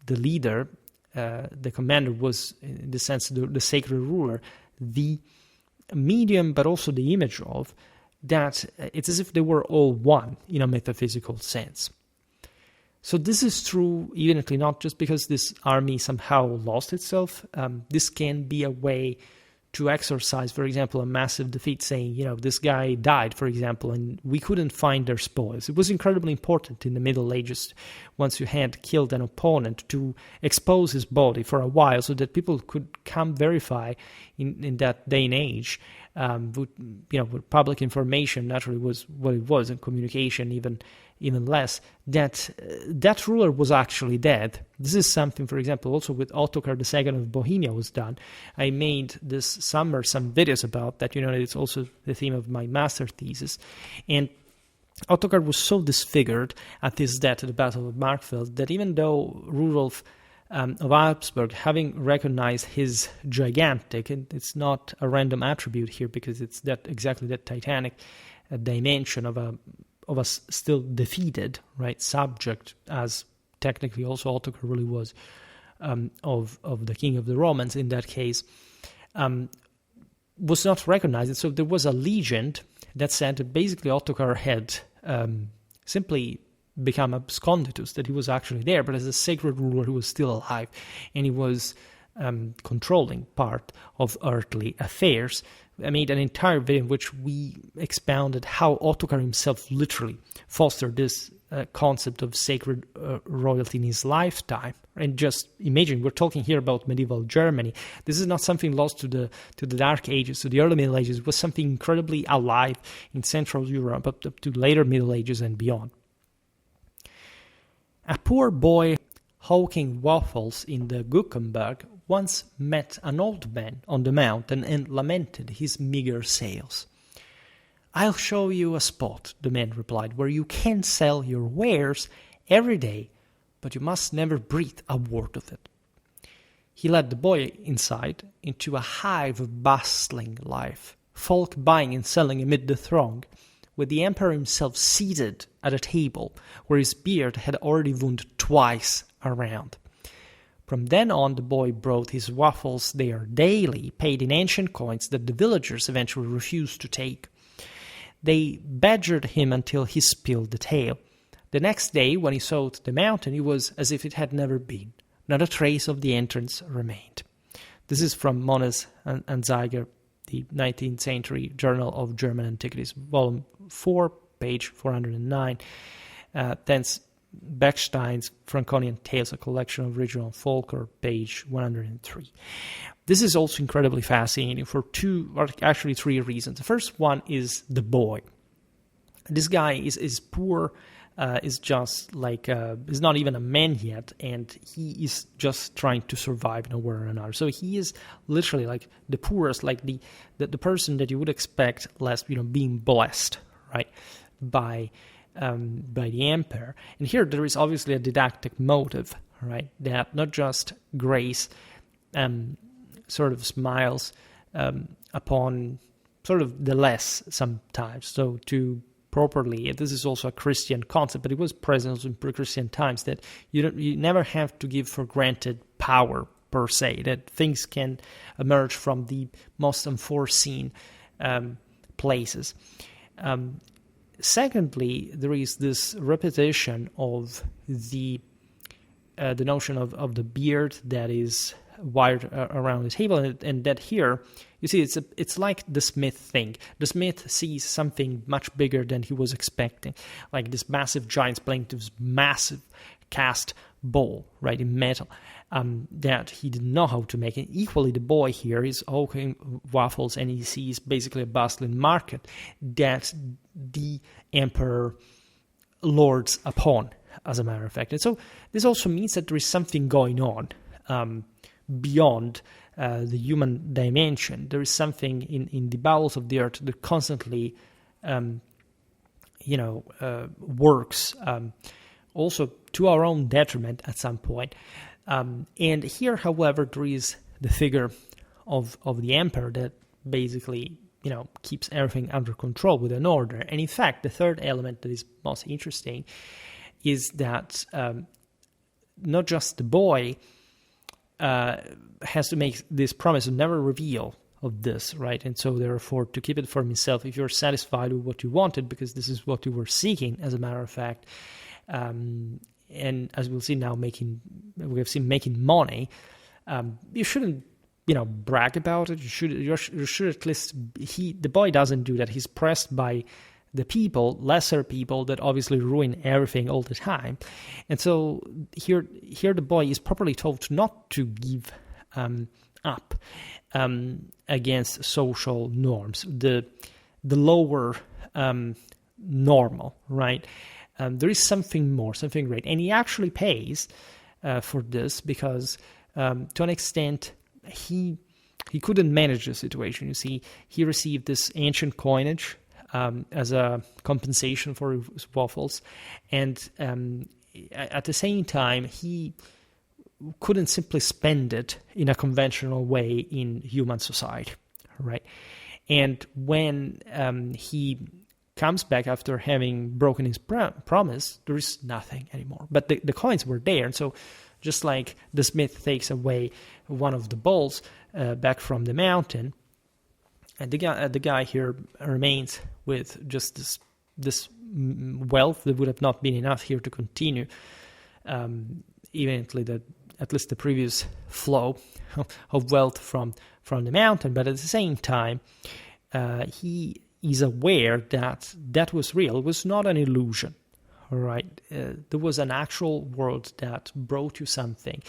leader, the commander, was, in the sense, the sacred ruler, the medium, but also the image of that. It's as if they were all one in a metaphysical sense. So this is true, evidently, not just because this army somehow lost itself. This can be a way to exorcise, for example, a massive defeat, saying, this guy died, for example, and we couldn't find their spoils. It was incredibly important in the Middle Ages, once you had killed an opponent, to expose his body for a while so that people could come verify in that day and age. With public information naturally was what it was, and communication even less, that ruler was actually dead. This is something, for example, also with Ottokar II of Bohemia was done. I made this summer some videos about that. It's also the theme of my master thesis. And Ottokar was so disfigured at his death at the Battle of Markfeld that even though Rudolf of Habsburg, having recognized his gigantic, and it's not a random attribute here because it's exactly that titanic dimension of a still defeated, right, subject, as technically also Ottokar really was, of the king of the Romans in that case, was not recognized. And so there was a legend that said that basically Ottokar had simply become absconditus, that he was actually there, but as a sacred ruler he was still alive, and he was controlling part of earthly affairs. I made an entire video in which we expounded how Ottokar himself literally fostered this concept of sacred royalty in his lifetime. And just imagine, we're talking here about medieval Germany. This is not something lost to the Dark Ages, to the early Middle Ages. It was something incredibly alive in Central Europe up to later Middle Ages and beyond. A poor boy hawking waffles in the Guckenberg once met an old man on the mountain and lamented his meager sales. "I'll show you a spot," the man replied, "where you can sell your wares every day, but you must never breathe a word of it." He led the boy inside into a hive of bustling life, folk buying and selling amid the throng, with the emperor himself seated at a table where his beard had already wound twice around. From then on, the boy brought his waffles there daily, paid in ancient coins that the villagers eventually refused to take. They badgered him until he spilled the tale. The next day, when he sought the mountain, it was as if it had never been. Not a trace of the entrance remained. This is from Mones and Zeiger, the 19th Century Journal of German Antiquities, Volume 4, page 409. Thence Bechstein's Franconian Tales, a collection of regional folklore, page 103. This is also incredibly fascinating for three reasons. The first one is the boy. This guy is poor, is just like, is not even a man yet, and he is just trying to survive in a way or another. So he is literally like the poorest, like the person that you would expect less, being blessed, right, by the emperor. And here there is obviously a didactic motive, right, that not just grace sort of smiles upon sort of the less sometimes. So to properly, this is also a Christian concept, but it was present in pre-Christian times, that you never have to give for granted power per se, that things can emerge from the most unforeseen places. Secondly, there is this repetition of the notion of the beard that is wired around the table, and that here, you see, it's like the smith thing. The smith sees something much bigger than he was expecting, like this massive giant playing this massive cast bowl, right, in metal, that he didn't know how to make. And equally, the boy here is hawking waffles, and he sees basically a bustling market that the emperor lords upon, as a matter of fact. And so this also means that there is something going on beyond the human dimension. There is something in the bowels of the earth that constantly works also to our own detriment at some point. And here, however, there is the figure of the emperor that basically keeps everything under control with an order. And in fact, the third element that is most interesting is that not just the boy has to make this promise to never reveal of this, right? And so therefore to keep it for himself, if you're satisfied with what you wanted, because this is what you were seeking, as a matter of fact, and as we'll see now, making money, you shouldn't brag about it. You should at least, the boy doesn't do that. He's pressed by the people, lesser people, that obviously ruin everything all the time. And so here the boy is properly told not to give up against social norms, the lower normal, right? There is something more, something great. And he actually pays for this because to an extent he couldn't manage the situation. You see, he received this ancient coinage as a compensation for his waffles, and at the same time he couldn't simply spend it in a conventional way in human society, right? And when he comes back after having broken his promise, there is nothing anymore. But the coins were there, and so just like the smith takes away one of the bowls back from the mountain, and the guy here remains with just this wealth that would have not been enough here to continue eventually at least the previous flow of wealth from the mountain. But at the same time, he is aware that was real. It was not an illusion. All right, there was an actual world that brought you something.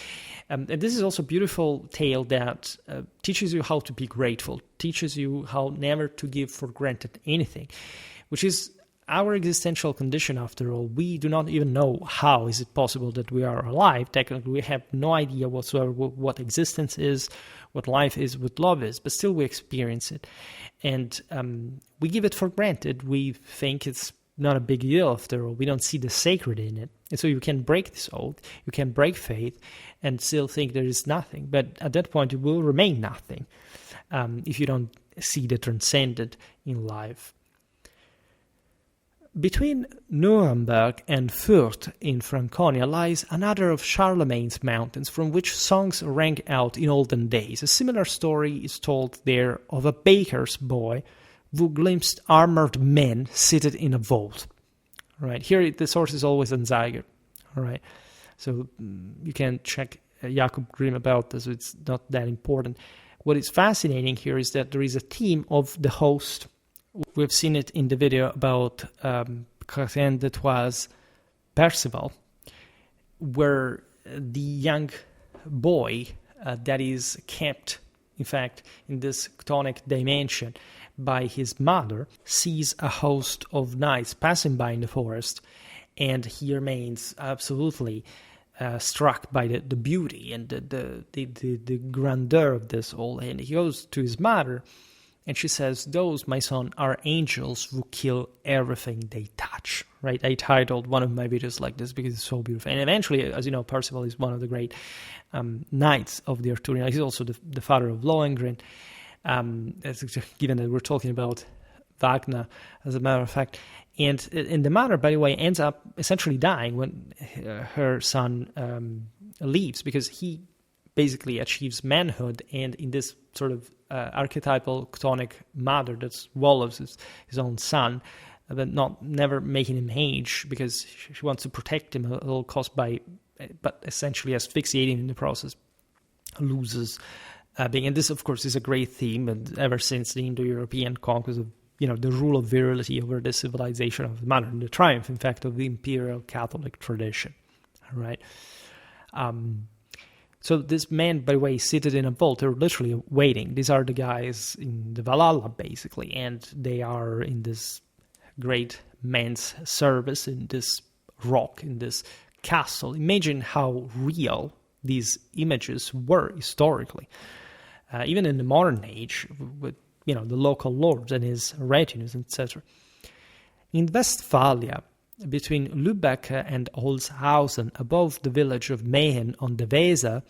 And this is also a beautiful tale that teaches you how to be grateful, teaches you how never to give for granted anything, which is our existential condition after all. We do not even know how is it possible that we are alive. Technically, we have no idea whatsoever what existence is, what life is, what love is, but still we experience it. And we give it for granted. We think it's not a big deal after all. We don't see the sacred in it. And so you can break this oath, you can break faith, and still think there is nothing. But at that point, it will remain nothing if you don't see the transcendent in life. Between Nuremberg and Fürth in Franconia lies another of Charlemagne's mountains from which songs rang out in olden days. A similar story is told there of a baker's boy who glimpsed armored men seated in a vault. Right here, the source is always Anzeiger. All right, so you can check Jakob Grimm about this. It's not that important. What is fascinating here is that there is a theme of the host. We've seen it in the video about Catherine de Troyes' Percival, where the young boy that is kept, in fact, in this chthonic dimension by his mother, sees a host of knights passing by in the forest, and he remains absolutely struck by the beauty and the grandeur of this all. And he goes to his mother, and she says, "Those, my son, are angels who kill everything they touch." Right? I titled one of my videos like this because it's so beautiful. And eventually, as you know, Percival is one of the great knights of the Arthurian. He's also the father of Lohengrin. Given that we're talking about Wagner, as a matter of fact. And the mother, by the way, ends up essentially dying when her son leaves, because he basically achieves manhood, and in this sort of archetypal chthonic mother that's Wolof, his own son, but never making him age because she wants to protect him at all costs but essentially asphyxiating in the process, loses being. And this, of course, is a great theme, and ever since the Indo-European conquest of the rule of virility over the civilization of man, and the triumph, in fact, of the imperial Catholic tradition. All right. So this man, by the way, seated in a vault, they're literally waiting. These are the guys in the Valhalla, basically, and they are in this great man's service in this rock, in this castle. Imagine how real these images were historically. Even in the modern age, with the local lords and his retinues, etc. In Westphalia, between Lübeck and Holzhausen, above the village of Mehen on the Weser,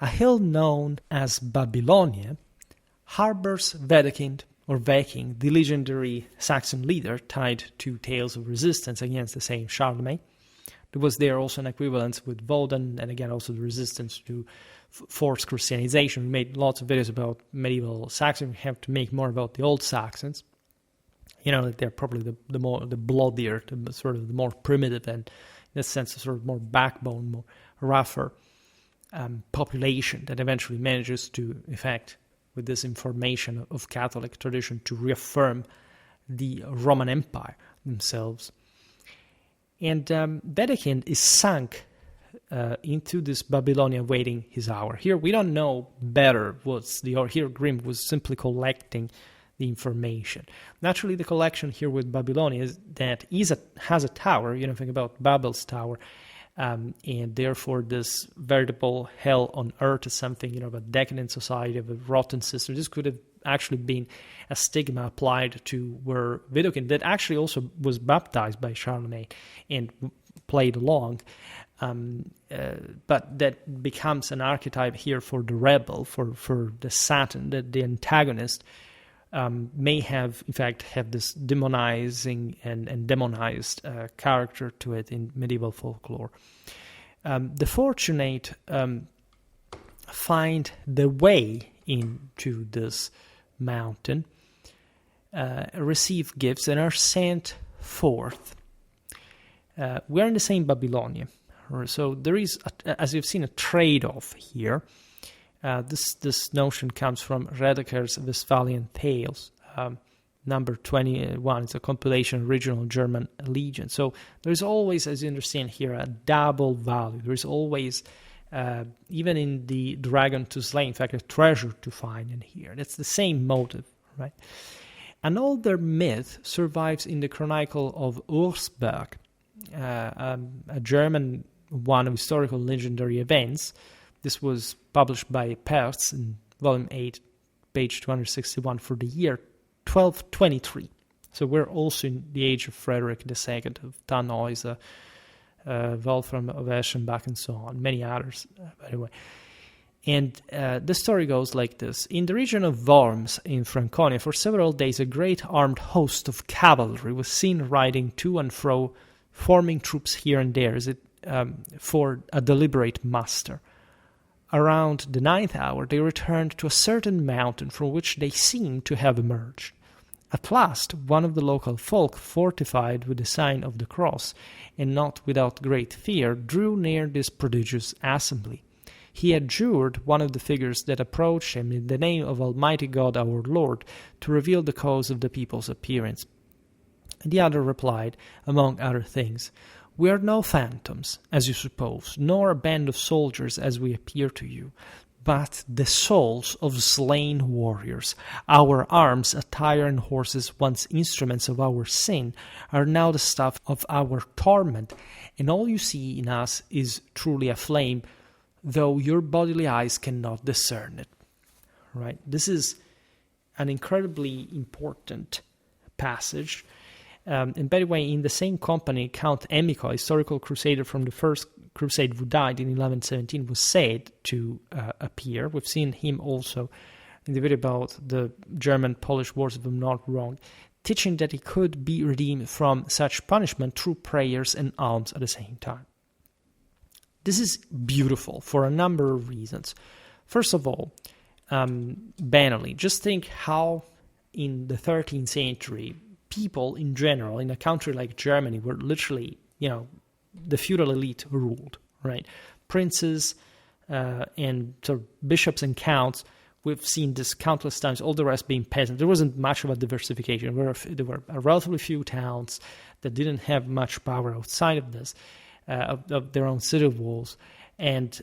a hill known as Babylonia, harbors Wedekind, or Viking, the legendary Saxon leader tied to tales of resistance against the same Charlemagne. There was there also an equivalence with Woden, and again also the resistance to forced Christianization. We made lots of videos about medieval Saxons. We have to make more about the old Saxons. That they're probably the bloodier, the more primitive, and in a sense, sort of more backbone, more rougher. population that eventually manages to, in fact, with this information of Catholic tradition, to reaffirm the Roman Empire themselves. And Wedekind is sunk into this Babylonia waiting his hour. Here we don't know better here Grimm was simply collecting the information. Naturally, the collection here with Babylonia is that has a tower, think about Babel's tower, and therefore this veritable hell on earth is something, of a decadent society, of a rotten system. This could have actually been a stigma applied to where Wedekind, that actually also was baptized by Charlemagne and played along, but that becomes an archetype here for the rebel, for the Satan, that the antagonist may have, in fact, have this demonizing and demonized character to it in medieval folklore. The fortunate find the way into this mountain, receive gifts, and are sent forth. We're in the same Babylonia, so there is, as you've seen, a trade-off here. This notion comes from Redeker's Westphalian Tales, number 21. It's a compilation of original German legends. So there's always, as you understand here, a double value. There's always, even in the dragon to slay, in fact, a treasure to find in here. That's the same motive, right? An older myth survives in the Chronicle of Ursberg, a German one of historical legendary events. This was published by Pertz in volume 8, page 261 for the year 1223. So we're also in the age of Frederick II, of Tannhäuser, Wolfram of Eschenbach, and so on, many others, by the way. And the story goes like this. In the region of Worms in Franconia, for several days, a great armed host of cavalry was seen riding to and fro, forming troops here and there for a deliberate muster. Around the 9th hour, they returned to a certain mountain from which they seemed to have emerged. At last, one of the local folk, fortified with the sign of the cross, and not without great fear, drew near this prodigious assembly. He adjured one of the figures that approached him in the name of Almighty God our Lord to reveal the cause of the people's appearance. The other replied, among other things, "We are no phantoms, as you suppose, nor a band of soldiers as we appear to you, but the souls of slain warriors. Our arms, attire, and horses, once instruments of our sin, are now the stuff of our torment, and all you see in us is truly a flame, though your bodily eyes cannot discern it." Right? This is an incredibly important passage. And by the way, in the same company, Count Emico, a historical crusader from the First Crusade who died in 1117, was said to appear. We've seen him also in the video about the German-Polish wars, if I'm not wrong, teaching that he could be redeemed from such punishment through prayers and alms at the same time. This is beautiful for a number of reasons. First of all, banally, just think how in the 13th century, people in general in a country like Germany were literally, the feudal elite ruled, right? Princes and sort of bishops and counts, we've seen this countless times, all the rest being peasants. There wasn't much of a diversification. There were relatively few towns that didn't have much power outside of this, of their own city walls. And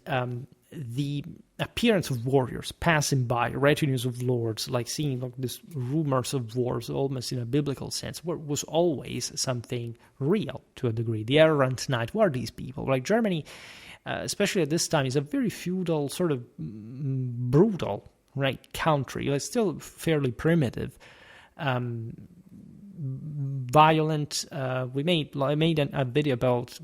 the appearance of warriors passing by, retinues of lords, like seeing these rumors of wars, almost in a biblical sense, was always something real to a degree. The errant knight, who are these people? Like Germany, especially at this time, is a very feudal, sort of brutal, right, country. It's still fairly primitive. Violent. I made a video about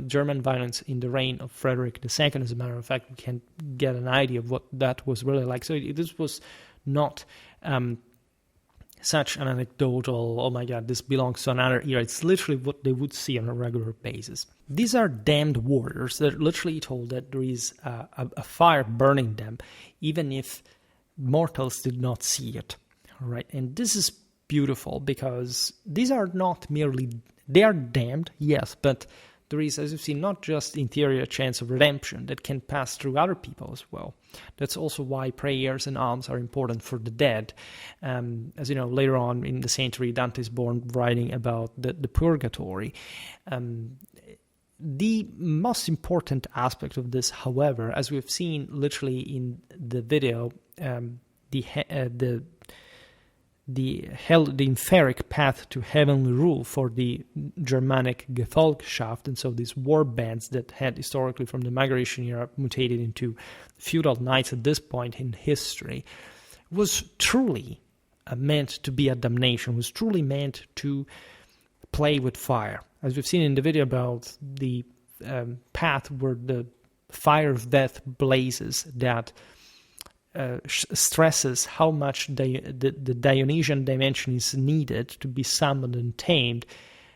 German violence in the reign of Frederick II. As a matter of fact, we can get an idea of what that was really like. So this was not such an anecdotal, oh my God, this belongs to another era. It's literally what they would see on a regular basis. These are damned warriors. They're literally told that there is a fire burning them, even if mortals did not see it. Right? And this is beautiful because these are not merely, they are damned, yes, but there is, as you've seen, not just interior chance of redemption that can pass through other people as well. That's also why prayers and alms are important for the dead. As you know, later on in the century, Dante is born writing about the purgatory. The most important aspect of this, however, as we've seen literally in the video, the inferic path to heavenly rule for the Germanic Gefolgschaft, and so these war bands that had historically from the Migration era mutated into feudal knights at this point in history, was truly meant to be a damnation, was truly meant to play with fire. As we've seen in the video about the path where the fire of death blazes, that stresses how much the Dionysian dimension is needed to be summoned and tamed,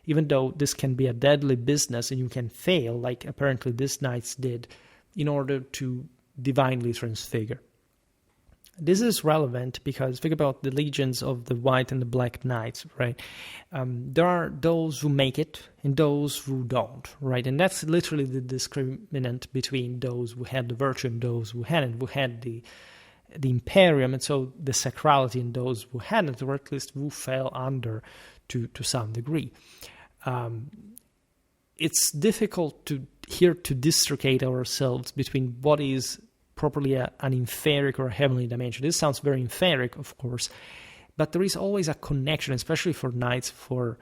even though this can be a deadly business and you can fail, like apparently these knights did, in order to divinely transfigure. This is relevant because think about the legions of the White and the Black Knights, right? There are those who make it and those who don't, right? And that's literally the discriminant between those who had the virtue and those who hadn't, who had the Imperium, and so the sacrality, and those who hadn't, or at least who fell under to some degree. It's difficult to districate ourselves between what is properly an inferic or a heavenly dimension. This sounds very inferic, of course, but there is always a connection, especially for knights, for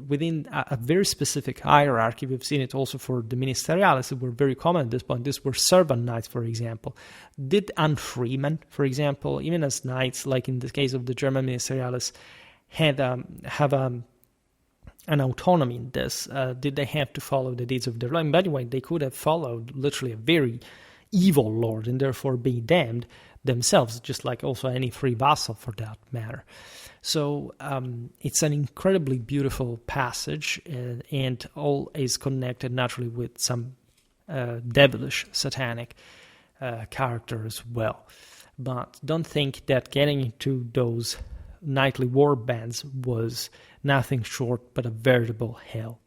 within a very specific hierarchy. We've seen it also for the ministeriales, that were very common at this point. These were servant knights, for example. Did unfreemen, for example, even as knights, like in the case of the German ministeriales, have an autonomy in this? Did they have to follow the deeds of their lord? And by the way, they could have followed literally a very evil lord and therefore be damned themselves, just like also any free vassal for that matter. So it's an incredibly beautiful passage, and all is connected naturally with some devilish, satanic character as well. But don't think that getting into those knightly war bands was nothing short but a veritable hell.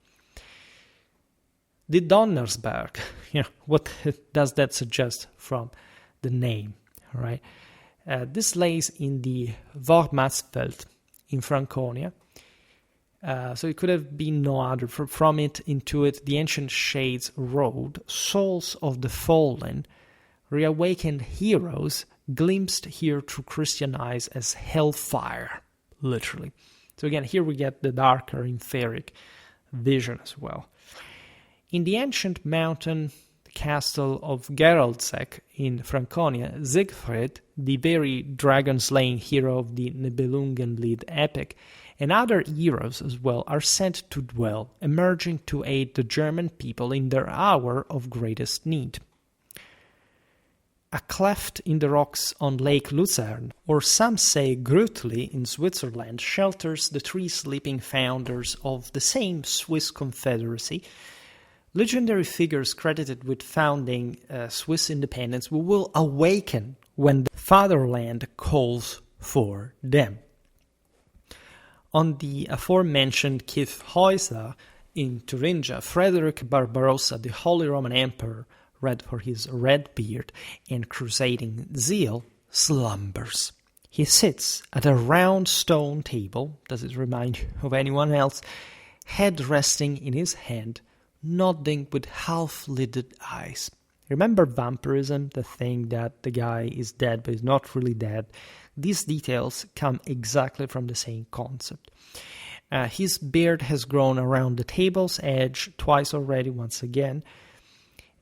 The Donnersberg, what does that suggest from the name, right? This lays in the Vormarsfeld in Franconia. So it could have been no other. From it into it, the ancient shades rode, souls of the fallen, reawakened heroes, glimpsed here through Christian eyes as hellfire, literally. So again, here we get the darker inferic vision as well. In the ancient mountain castle of Geraldsek in Franconia, Siegfried, the very dragon-slaying hero of the Nibelungenlied epic, and other heroes as well are sent to dwell, emerging to aid the German people in their hour of greatest need. A cleft in the rocks on Lake Lucerne, or some say Grütli in Switzerland, shelters the three sleeping founders of the same Swiss Confederacy, legendary figures credited with founding Swiss independence, who will awaken when the fatherland calls for them. On the aforementioned Kyffhäuser in Thuringia, Frederick Barbarossa, the Holy Roman Emperor, read for his red beard and crusading zeal, slumbers. He sits at a round stone table, does it remind you of anyone else, head resting in his hand, nodding with half-lidded eyes. Remember Vampirism, the thing that the guy is dead but is not really dead? These details come exactly from the same concept. His beard has grown around the table's edge twice already, once again,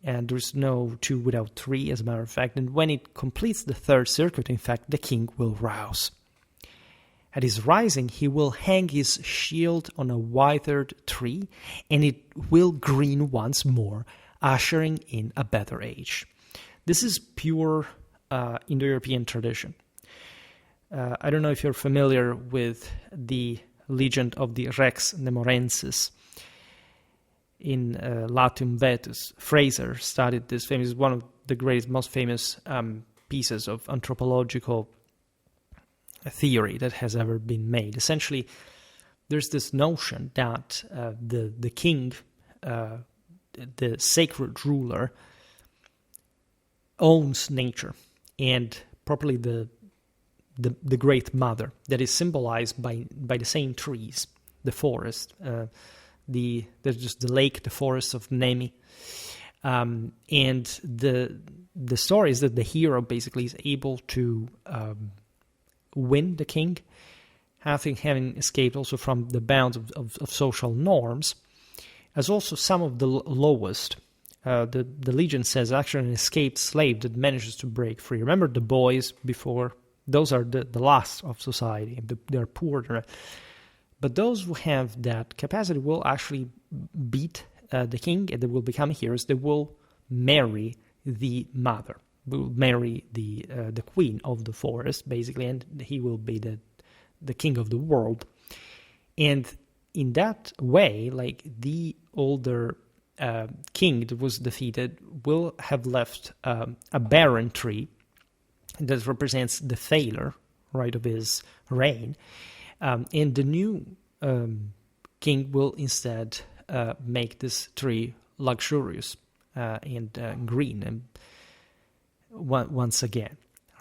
and there's no two without three, as a matter of fact, and when it completes the third circuit, in fact, the king will rouse. At his rising, he will hang his shield on a withered tree, and it will green once more, ushering in a better age. This is pure Indo-European tradition. I don't know if you're familiar with the legend of the Rex Nemorensis in Latium Vetus. Fraser studied this famous, one of the greatest, most famous pieces of anthropological theory that has ever been made. Essentially, there's this notion that the king the sacred ruler owns nature, and properly the great mother that is symbolized by the same trees, the forest, there's just the lake, the forest of Nemi, and the story is that the hero basically is able to win the king, having escaped also from the bounds of social norms, as also some of the lowest. The legend says actually an escaped slave that manages to break free. Remember the boys before? Those are the last of society. They're poor. But those who have that capacity will actually beat the king, and they will become heroes. They will marry the mother, will marry the queen of the forest, basically, and he will be the king of the world. And in that way, like the older king that was defeated will have left a barren tree that represents the failure, right, of his reign. And the new king will instead make this tree luxurious and green, and once again,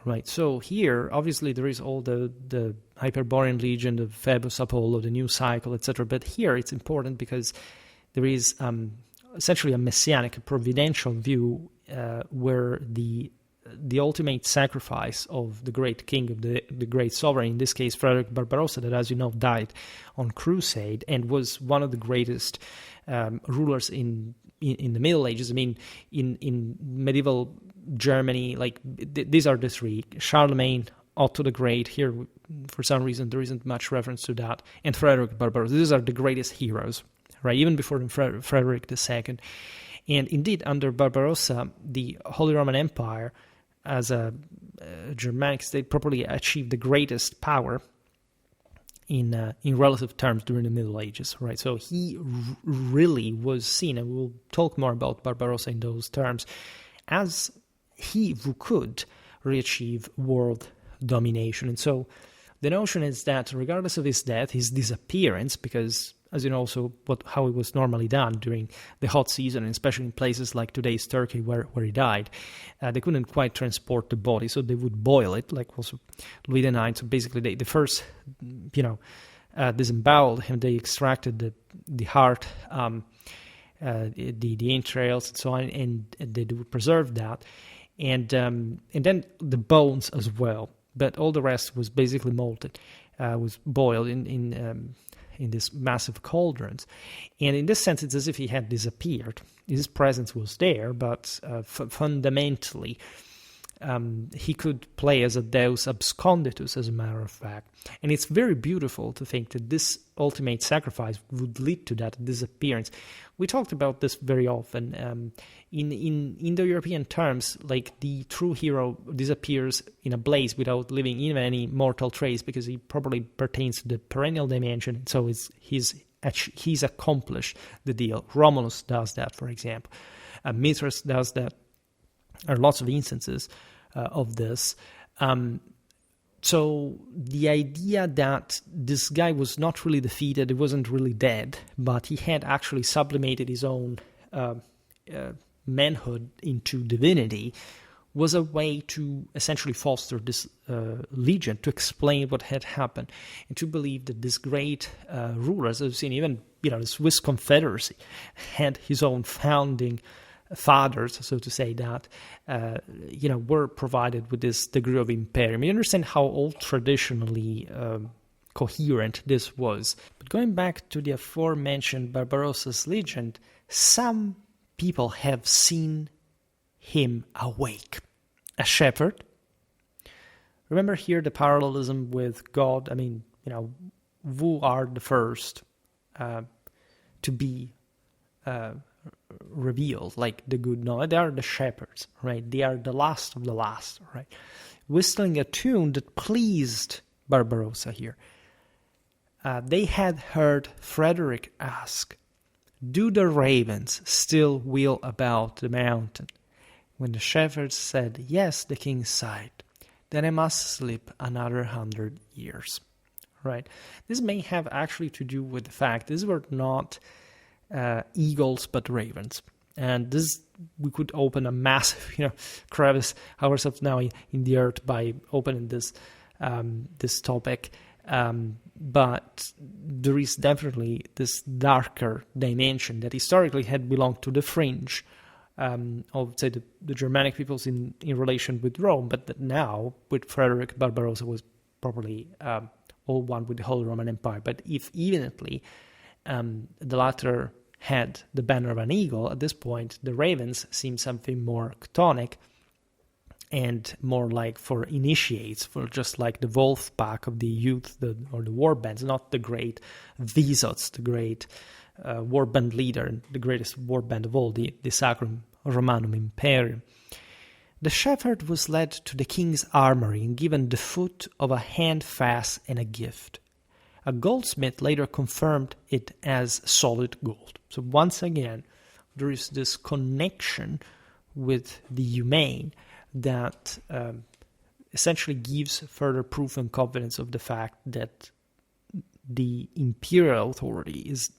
right? So here, obviously, there is all the Hyperborean legend of Phoebus, Apollo, the new cycle, etc. But here it's important because there is essentially a messianic, a providential view where the ultimate sacrifice of the great king, of the great sovereign, in this case Frederick Barbarossa, that, as you know, died on crusade and was one of the greatest rulers in the Middle Ages. I mean, in medieval Germany, like these are the three: Charlemagne, Otto the Great. Here, for some reason, there isn't much reference to that, and Frederick Barbarossa. These are the greatest heroes, right? Even before Frederick II. And indeed, under Barbarossa, the Holy Roman Empire, as a Germanic state, properly achieved the greatest power in relative terms during the Middle Ages, right? So he really was seen, and we'll talk more about Barbarossa in those terms, as he who could re-achieve world domination. And so the notion is that regardless of his death, his disappearance, because as you know also how it was normally done during the hot season, and especially in places like today's Turkey where he died, they couldn't quite transport the body, so they would boil it, like also Louis IX. So basically they first, disemboweled him, they extracted the heart, the entrails and so on, and they would preserve that, and then the bones as well. But all the rest was basically molten, was boiled in these massive cauldrons. And in this sense, it's as if he had disappeared. His presence was there, but fundamentally, he could play as a deus absconditus, as a matter of fact. And it's very beautiful to think that this ultimate sacrifice would lead to that disappearance. We talked about this very often. In Indo-European terms, like the true hero disappears in a blaze without leaving even any mortal trace, because he probably pertains to the perennial dimension. So he's accomplished the deal. Romulus does that, for example. Mithras does that. There are lots of instances of this. So the idea that this guy was not really defeated, he wasn't really dead, but he had actually sublimated his own manhood into divinity, was a way to essentially foster this legend, to explain what had happened, and to believe that this great ruler, as we've seen, even the Swiss Confederacy had his own founding fathers, so to say, that were provided with this degree of imperium. You understand how old traditionally coherent this was. But going back to the aforementioned Barbarossa's legend, some people have seen him awake. A shepherd. Remember here the parallelism with God. I mean, who are the first to be revealed, like the good knowledge? They are the shepherds, right? They are the last of the last, right? Whistling a tune that pleased Barbarossa here. They had heard Frederick ask, "Do the ravens still wheel about the mountain?" When the shepherds said, "Yes," the king sighed, "then I must sleep another 100 years." Right? This may have actually to do with the fact these were not eagles but ravens. And this, we could open a massive, crevice ourselves now in the earth by opening this topic. But there is definitely this darker dimension that historically had belonged to the fringe of, say, the Germanic peoples in relation with Rome, but that now, with Frederick Barbarossa, was probably all one with the Holy Roman Empire. But if evidently the latter had the banner of an eagle, at this point the ravens seem something more chthonic and more like for initiates, for just like the wolf pack of the youth or the war bands, not the great Visots, the great war band leader, the greatest war band of all, the Sacrum Romanum Imperium. The shepherd was led to the king's armory and given the foot of a handfast and a gift. A goldsmith later confirmed it as solid gold. So once again, there is this connection with the humane that essentially gives further proof and confidence of the fact that the imperial authority is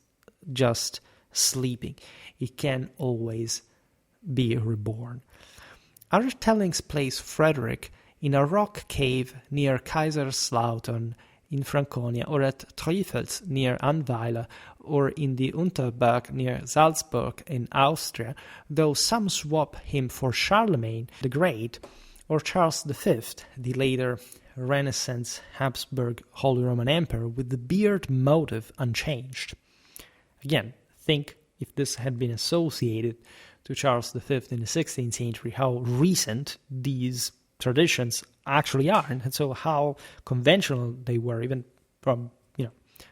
just sleeping. It can always be reborn. Other tellings place Frederick in a rock cave near Kaiserslautern in Franconia, or at Trifels near Annweiler, or in the Unterberg near Salzburg in Austria, though some swap him for Charlemagne the Great or Charles V, the later Renaissance Habsburg Holy Roman Emperor, with the beard motive unchanged. Again, think if this had been associated to Charles V in the 16th century, how recent these traditions actually are, and so how conventional they were even from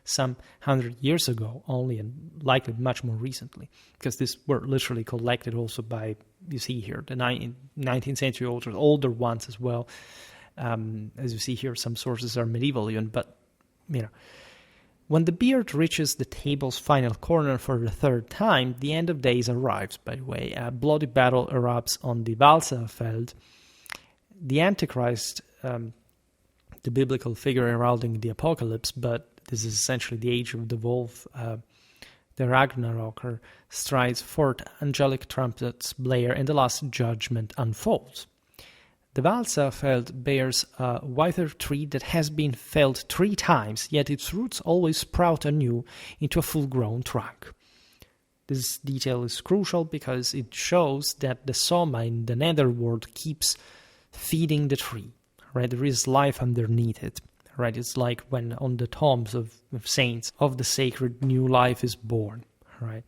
some 100 years ago only, and likely much more recently, because these were literally collected also by, you see here, the 19th century authors, older ones as well. As you see here, some sources are medieval even, but when the beard reaches the table's final corner for the third time, the end of days arrives, by the way. A bloody battle erupts on the Walserfeld. The Antichrist, the biblical figure heralding the apocalypse, but this is essentially the age of the wolf, the Ragnaroker, strides forth, angelic trumpets blare, and the last judgment unfolds. The Walserfeld bears a withered tree that has been felled 3 times, yet its roots always sprout anew into a full-grown trunk. This detail is crucial because it shows that the Soma in the netherworld keeps feeding the tree, right? There is life underneath it, right? It's like when on the tombs of saints of the sacred new life is born, right?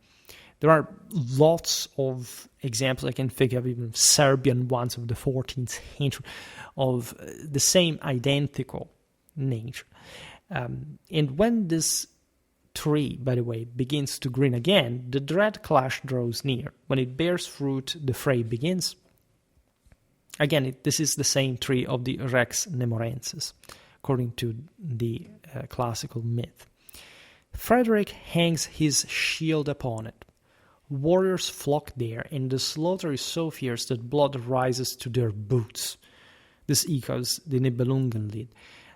There are lots of examples I can think of, even Serbian ones of the 14th century, of the same identical nature. And when this tree, by the way, begins to green again, the dread clash draws near. When it bears fruit, the fray begins. Again, this is the same tree of the Rex Nemorensis, according to the classical myth. Frederick hangs his shield upon it. Warriors flock there, and the slaughter is so fierce that blood rises to their boots. This echoes the Nibelungenlied,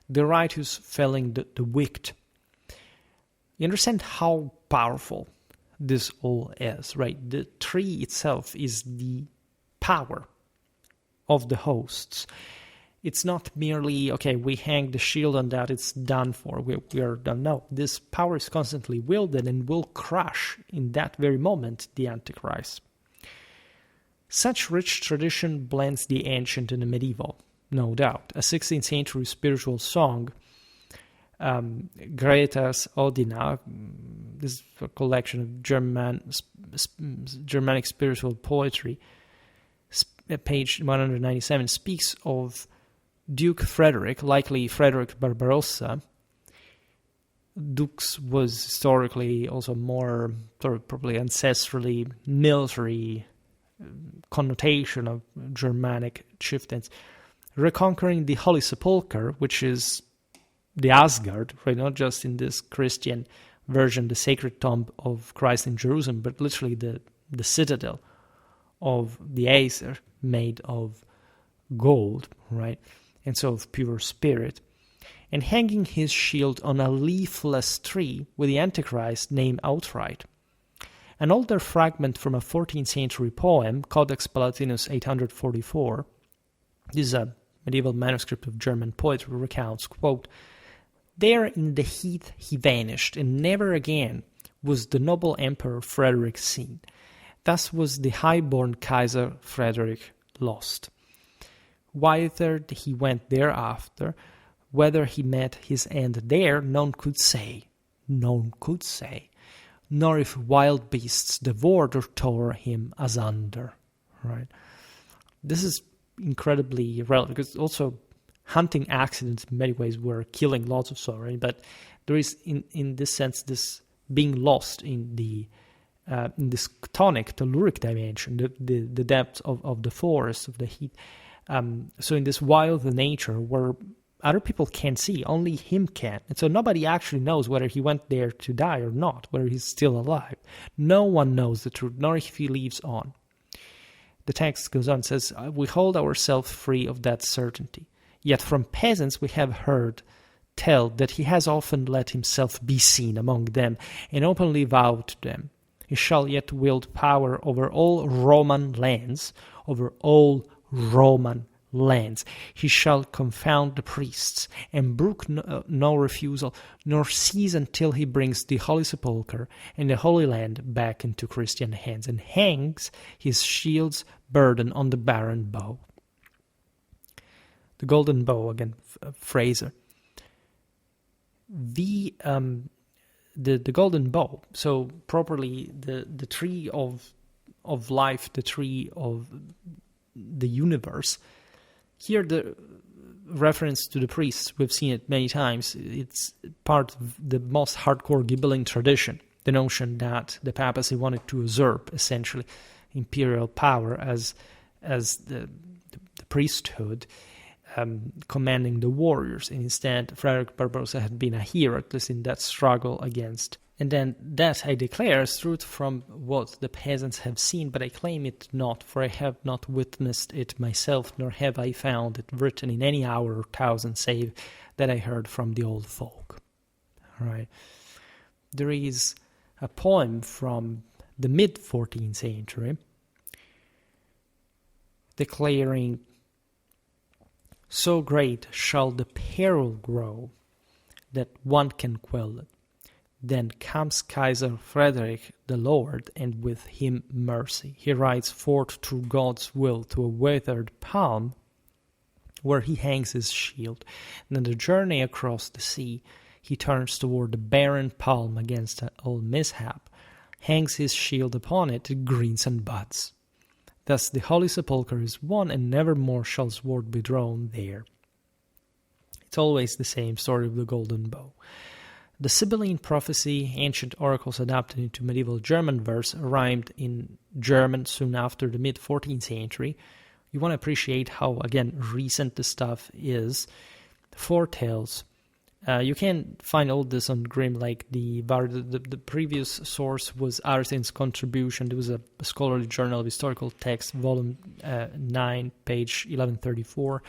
the righteous felling the wicked. You understand how powerful this all is, right? The tree itself is the power of the hosts. It's not merely, okay, we hang the shield on that, it's done for, we are done. No, this power is constantly wielded and will crush in that very moment the Antichrist. Such rich tradition blends the ancient and the medieval, no doubt. A 16th century spiritual song, Greta's Odina, this is a collection of Germanic spiritual poetry, page 197, speaks of Duke Frederick, likely Frederick Barbarossa. Dukes was historically also more probably ancestrally military connotation of Germanic chieftains, reconquering the Holy Sepulchre, which is the Asgard, right? Not just in this Christian version, the sacred tomb of Christ in Jerusalem, but literally the citadel of the Aesir, made of gold, right? And so of pure spirit, and hanging his shield on a leafless tree with the Antichrist name outright. An older fragment from a 14th century poem, Codex Palatinus 844, this is a medieval manuscript of German poetry, recounts, quote, "There in the heath he vanished, and never again was the noble Emperor Frederick seen. Thus was the high-born Kaiser Frederick lost. Whither he went thereafter, whether he met his end there, none could say, nor if wild beasts devoured or tore him asunder." Right? This is incredibly relevant, because also hunting accidents in many ways were killing lots of sorrow, but there is in this sense this being lost in this chthonic, telluric dimension, the depth of the forest, of the heat. So in this wild nature where other people can't see, only him can. And so nobody actually knows whether he went there to die or not, whether he's still alive. No one knows the truth, nor if he lives on. The text goes on and says, "We hold ourselves free of that certainty. Yet from peasants we have heard tell that he has often let himself be seen among them, and openly vowed to them. He shall yet wield power over all Roman lands, He shall confound the priests, and brook no refusal, nor cease until he brings the Holy Sepulchre and the Holy Land back into Christian hands, and hangs his shield's burden on the barren bow." The golden bow, again, Fraser. The golden bow, so properly the tree of life, the tree of the universe. Here the reference to the priests, we've seen it many times. It's part of the most hardcore Ghibelline tradition, the notion that the papacy wanted to usurp essentially imperial power as the priesthood, commanding the warriors. And instead, Frederick Barbarossa had been a hero, at least in that struggle against. And then that I declare is truth from what the peasants have seen, but I claim it not, for I have not witnessed it myself, nor have I found it written in any hour or thousand, save that I heard from the old folk. All right. There is a poem from the mid-14th century declaring, "So great shall the peril grow that one can quell it. Then comes Kaiser Frederick the Lord, and with him mercy. He rides forth through God's will to a withered palm, where he hangs his shield. And on the journey across the sea, he turns toward the barren palm against all mishap, hangs his shield upon it, it greens and buds. Thus the Holy Sepulchre is won, and nevermore shall sword be drawn there." It's always the same story of the golden bow. The Sibylline prophecy, ancient oracles adapted into medieval German verse, rhymed in German soon after the mid-14th century. You want to appreciate how, again, recent the stuff is. Foretales. You can find all this on Grimm, like the previous source was Arsen's contribution. There was a scholarly journal of historical text, volume 9, page 1134.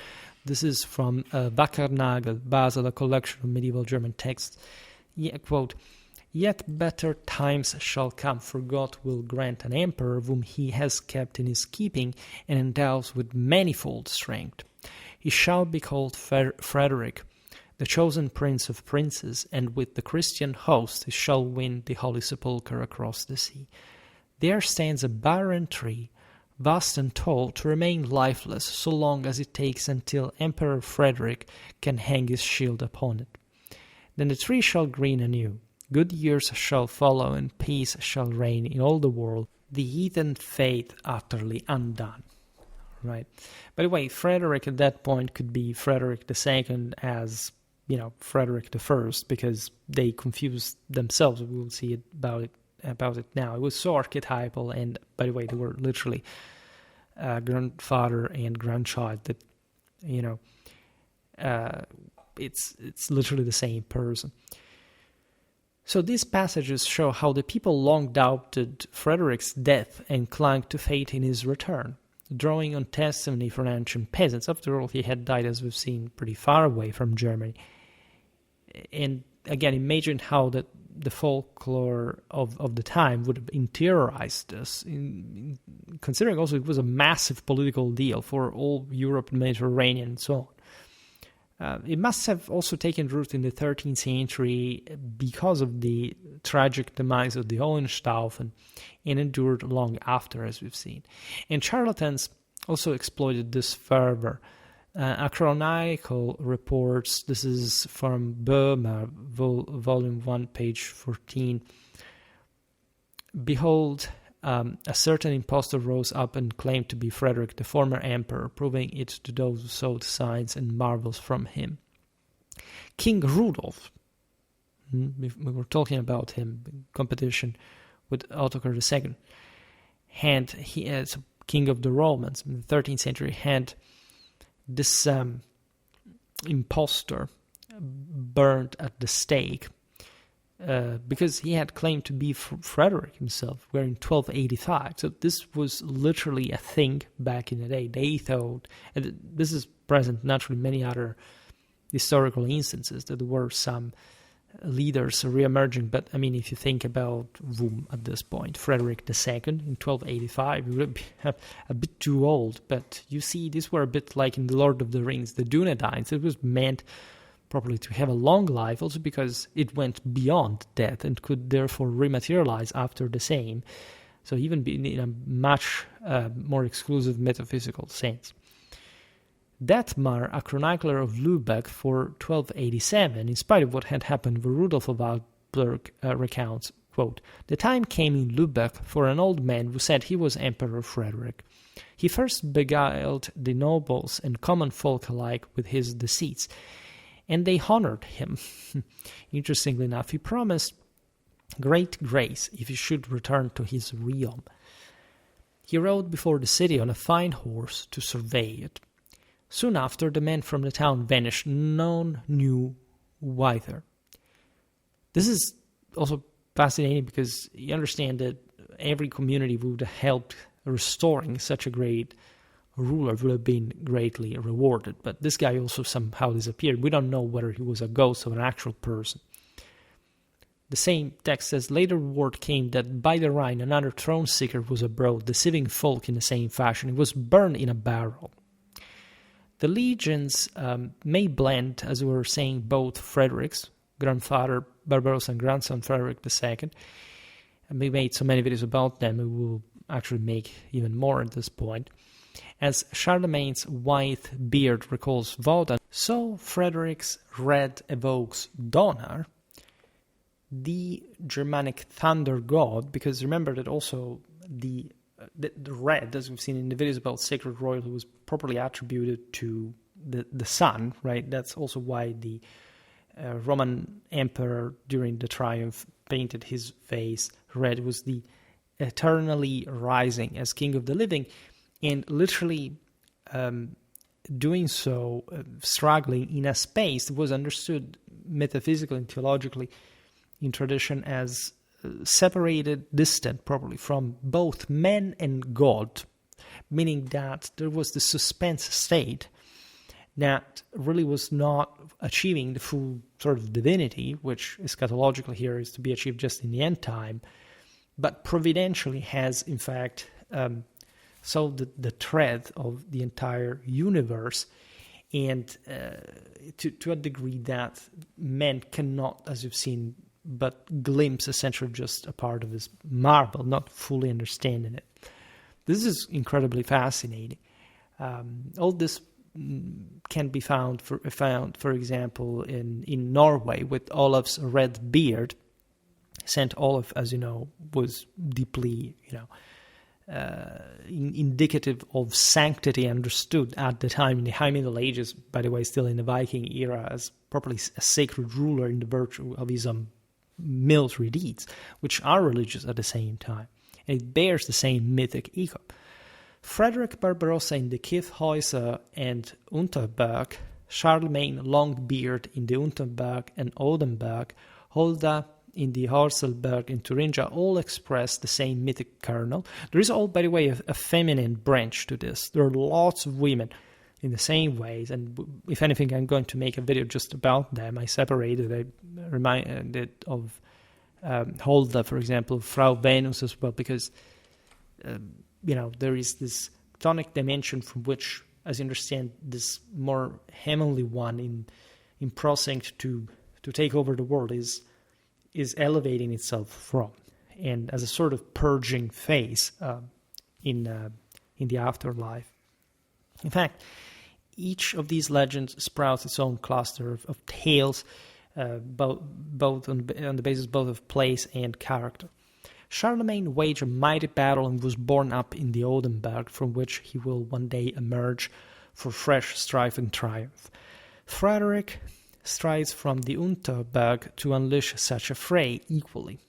This is from Wackernagel, Basel, a collection of medieval German texts. Quote, "Yet better times shall come, for God will grant an emperor whom he has kept in his keeping and endows with manifold strength. He shall be called Frederick, the chosen prince of princes, and with the Christian host he shall win the Holy Sepulchre across the sea. There stands a barren tree, vast and tall, to remain lifeless so long as it takes until Emperor Frederick can hang his shield upon it. Then the tree shall green anew, good years shall follow, and peace shall reign in all the world, the heathen faith utterly undone." Right? By the way, Frederick at that point could be Frederick II as, Frederick I, because they confused themselves. We will see about it now. It was so archetypal, and by the way, they were literally grandfather and grandchild that, it's literally the same person. So these passages show how the people long doubted Frederick's death and clung to faith in his return, drawing on testimony from ancient peasants. After all, he had died, as we've seen, pretty far away from Germany. And again, imagine how that the folklore of the time would have interiorized this, considering also it was a massive political deal for all Europe, Mediterranean, and so on. It must have also taken root in the 13th century because of the tragic demise of the Hohenstaufen, and endured long after, as we've seen. And charlatans also exploited this further. Achronicle reports, this is from Burma, volume 1, page 14. Behold, a certain impostor rose up and claimed to be Frederick, the former emperor, proving it to those who sought signs and marvels from him. King Rudolf, we were talking about him in competition with Ottokar II, and he as king of the Romans in the 13th century had this impostor burned at the stake because he had claimed to be Frederick himself. We're in 1285, so this was literally a thing back in the day. They thought, and this is present naturally in many other historical instances, that there were some leaders re-emerging, but I mean, if you think about whom at this point, Frederick II in 1285, he would be a bit too old, but you see, these were a bit like in The Lord of the Rings, the Dunedains. It was meant probably to have a long life, also because it went beyond death and could therefore rematerialize after the same, so even be in a much more exclusive metaphysical sense. Detmar, a chronicler of Lübeck for 1287, in spite of what had happened with Rudolf of Augsburg, recounts, quote, "The time came in Lübeck for an old man who said he was Emperor Frederick. He first beguiled the nobles and common folk alike with his deceits, and they honored him. Interestingly enough, he promised great grace if he should return to his realm. He rode before the city on a fine horse to survey it. Soon after, the men from the town vanished, none knew whither." This is also fascinating because you understand that every community would have helped restoring such a great ruler would have been greatly rewarded. But this guy also somehow disappeared. We don't know whether he was a ghost or an actual person. The same text says, "Later word came that by the Rhine another throne seeker was abroad, deceiving folk in the same fashion. He was burned in a barrel." The legends may blend, as we were saying, both Fredericks, grandfather Barbarossa and grandson Frederick II. And we made so many videos about them, we will actually make even more at this point. As Charlemagne's white beard recalls Wodan, so Frederick's red evokes Donar, the Germanic thunder god, because remember that also the red, as we've seen in the videos about sacred royalty, was properly attributed to the sun, right? That's also why the Roman emperor during the triumph painted his face red. It was the eternally rising as king of the living, and literally doing so, struggling in a space that was understood metaphysically and theologically in tradition as separated, distant probably from both man and God, meaning that there was the suspense state that really was not achieving the full sort of divinity, which eschatologically here is to be achieved just in the end time, but providentially has in fact solved the thread of the entire universe, and to a degree that man cannot, as you've seen, but glimpse essentially just a part of his marble, not fully understanding it. This is incredibly fascinating. All this can be found, for example, in Norway with Olaf's red beard. Saint Olaf, as you know, was deeply, indicative of sanctity, understood at the time in the High Middle Ages, by the way, still in the Viking era, as properly a sacred ruler in the virtue of his military deeds, which are religious at the same time. And it bears the same mythic echo. Frederick Barbarossa in the Kyffhäuser and Unterberg, Charlemagne Longbeard in the Unterberg and Odenberg, Holda in the Horselberg in Thuringia, all express the same mythic kernel. There is all, by the way, a feminine branch to this. There are lots of women in the same ways, and if anything, I'm going to make a video just about them. I separated, I reminded of Holda, for example, Frau Venus as well, because there is this chthonic dimension from which, as you understand, this more heavenly one in Prosenct to take over the world is elevating itself from, and as a sort of purging phase in the afterlife. In fact, each of these legends sprouts its own cluster of tales, both on the basis both of place and character. Charlemagne waged a mighty battle and was borne up in the Odenberg, from which he will one day emerge for fresh strife and triumph. Frederick strides from the Unterberg to unleash such a fray equally.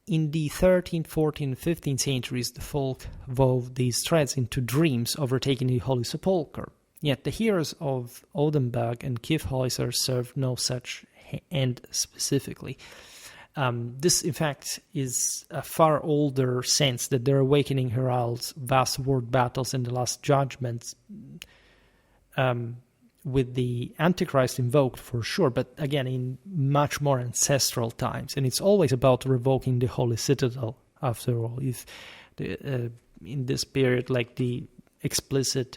In the 13th, 14th, and 15th centuries, the folk wove these threads into dreams overtaking the Holy Sepulchre. Yet the heroes of Odenberg and Kyffhäuser served no such end specifically. This, in fact, is a far older sense that their awakening heralds vast world battles and the last judgments, with the Antichrist invoked for sure, but again in much more ancestral times. And it's always about revoking the Holy Citadel, after all. If in this period, like, the explicit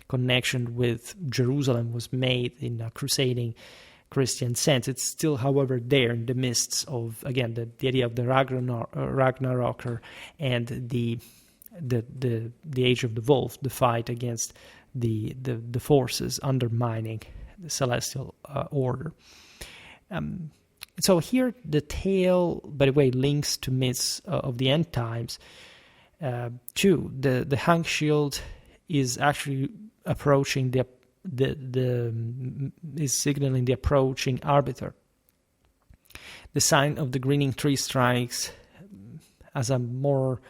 connection with Jerusalem was made in a crusading Christian sense, it's still, however, there in the midst of, again, the idea of the Ragnaroker and the Age of the Wolf, the fight against the forces undermining the celestial order. So here the tale, by the way, links to myths of the end times too. The hung shield is actually approaching is signaling the approaching arbiter. The sign of the grinning tree strikes as a more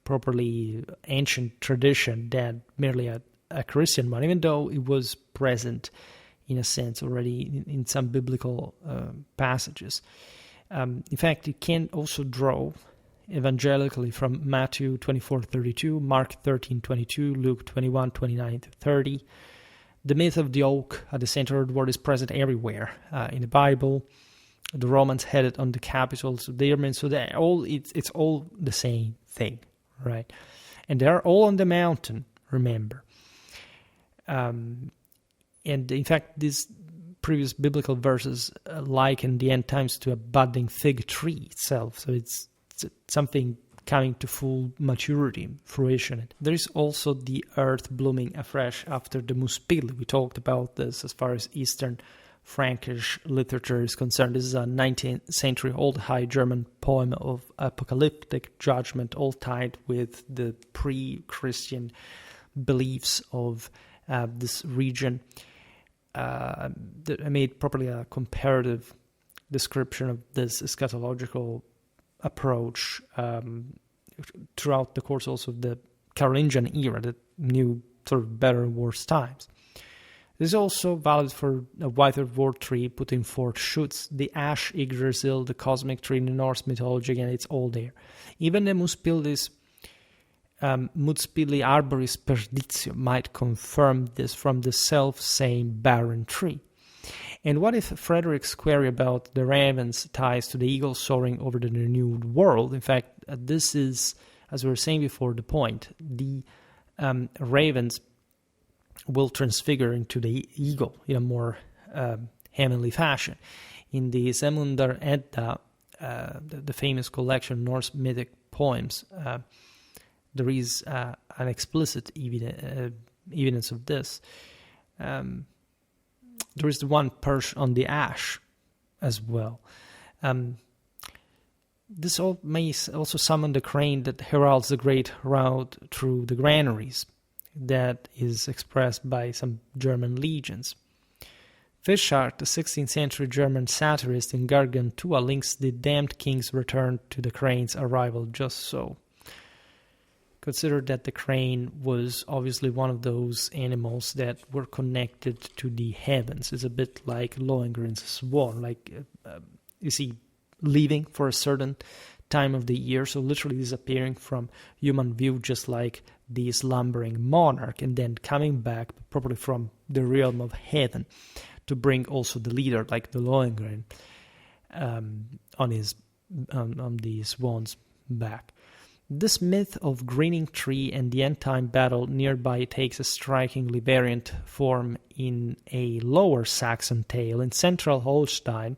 properly ancient tradition than merely a Christian one, even though it was present in a sense already in some biblical passages. In fact, you can also draw evangelically from Matthew 24:32, Mark 13:22, Luke 21:29-30. The myth of the oak at the center of the world is present everywhere in the Bible. The Romans had it on the capitals of their men, so that it's all the same thing, right? And they're all on the mountain, remember. And in fact, these previous biblical verses liken the end times to a budding fig tree itself, so it's something coming to full maturity, fruition. There is also the earth blooming afresh after the Muspil. We talked about this as far as Eastern Frankish literature is concerned. This is a 19th century Old High German poem of apocalyptic judgment, all tied with the pre-Christian beliefs of this region. I made probably a comparative description of this eschatological approach throughout the course also of the Carolingian era that knew sort of better and worse times. This is also valid for a wider world tree putting forth shoots, the ash Yggdrasil, the cosmic tree in the Norse mythology, again, it's all there. Even the Muspili arboris perditio might confirm this from the self-same barren tree. And what if Frederick's query about the raven's ties to the eagle soaring over the renewed world? In fact, this is, as we were saying before, the point. The ravens will transfigure into the eagle in a more heavenly fashion. In the Semundar Edda, the famous collection of Norse mythic poems, there is an explicit evidence of this. There is the one perched on the ash as well. This all may also summon the crane that heralds the great route through the granaries that is expressed by some German legions. Fischart, the 16th century German satirist in Gargantua, links the damned king's return to the crane's arrival just so. Consider that the crane was obviously one of those animals that were connected to the heavens. It's a bit like Lohengrin's swan, like you see, leaving for a certain time of the year, so literally disappearing from human view, just like the slumbering monarch, and then coming back probably from the realm of heaven to bring also the leader, like the Lohengrin, on the swan's back. This myth of grinning tree and the end-time battle nearby takes a strikingly variant form in a lower Saxon tale in central Holstein.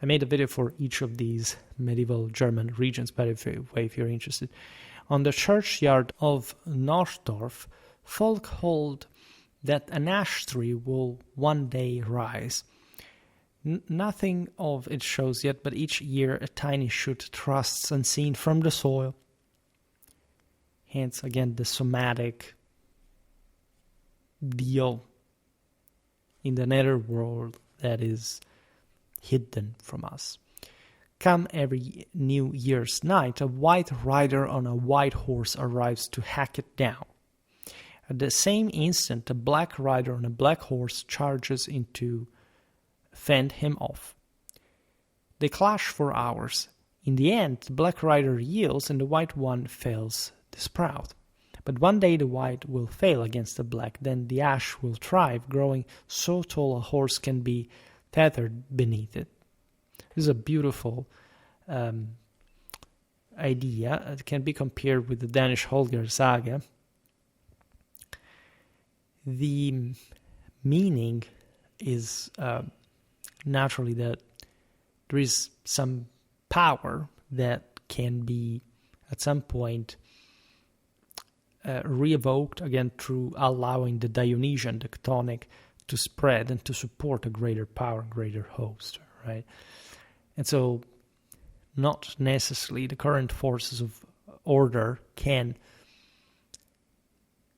I made a video for each of these medieval German regions, by the way, if you're interested. On the churchyard of Northdorf, folk hold that an ash tree will one day rise. Nothing of it shows yet, but each year a tiny shoot thrusts unseen from the soil. Hence, again, the somatic deal in the netherworld that is hidden from us. Come every New Year's night, a white rider on a white horse arrives to hack it down. At the same instant, a black rider on a black horse charges in to fend him off. They clash for hours. In the end, the black rider yields and the white one fells the sprout. But one day the white will fail against the black, then the ash will thrive, growing so tall a horse can be tethered beneath it. This is a beautiful idea. It can be compared with the Danish Holgar saga. The meaning is naturally that there is some power that can be at some point re-evoked again through allowing the Dionysian, the chthonic, to spread and to support a greater power, greater host, right? And so not necessarily the current forces of order can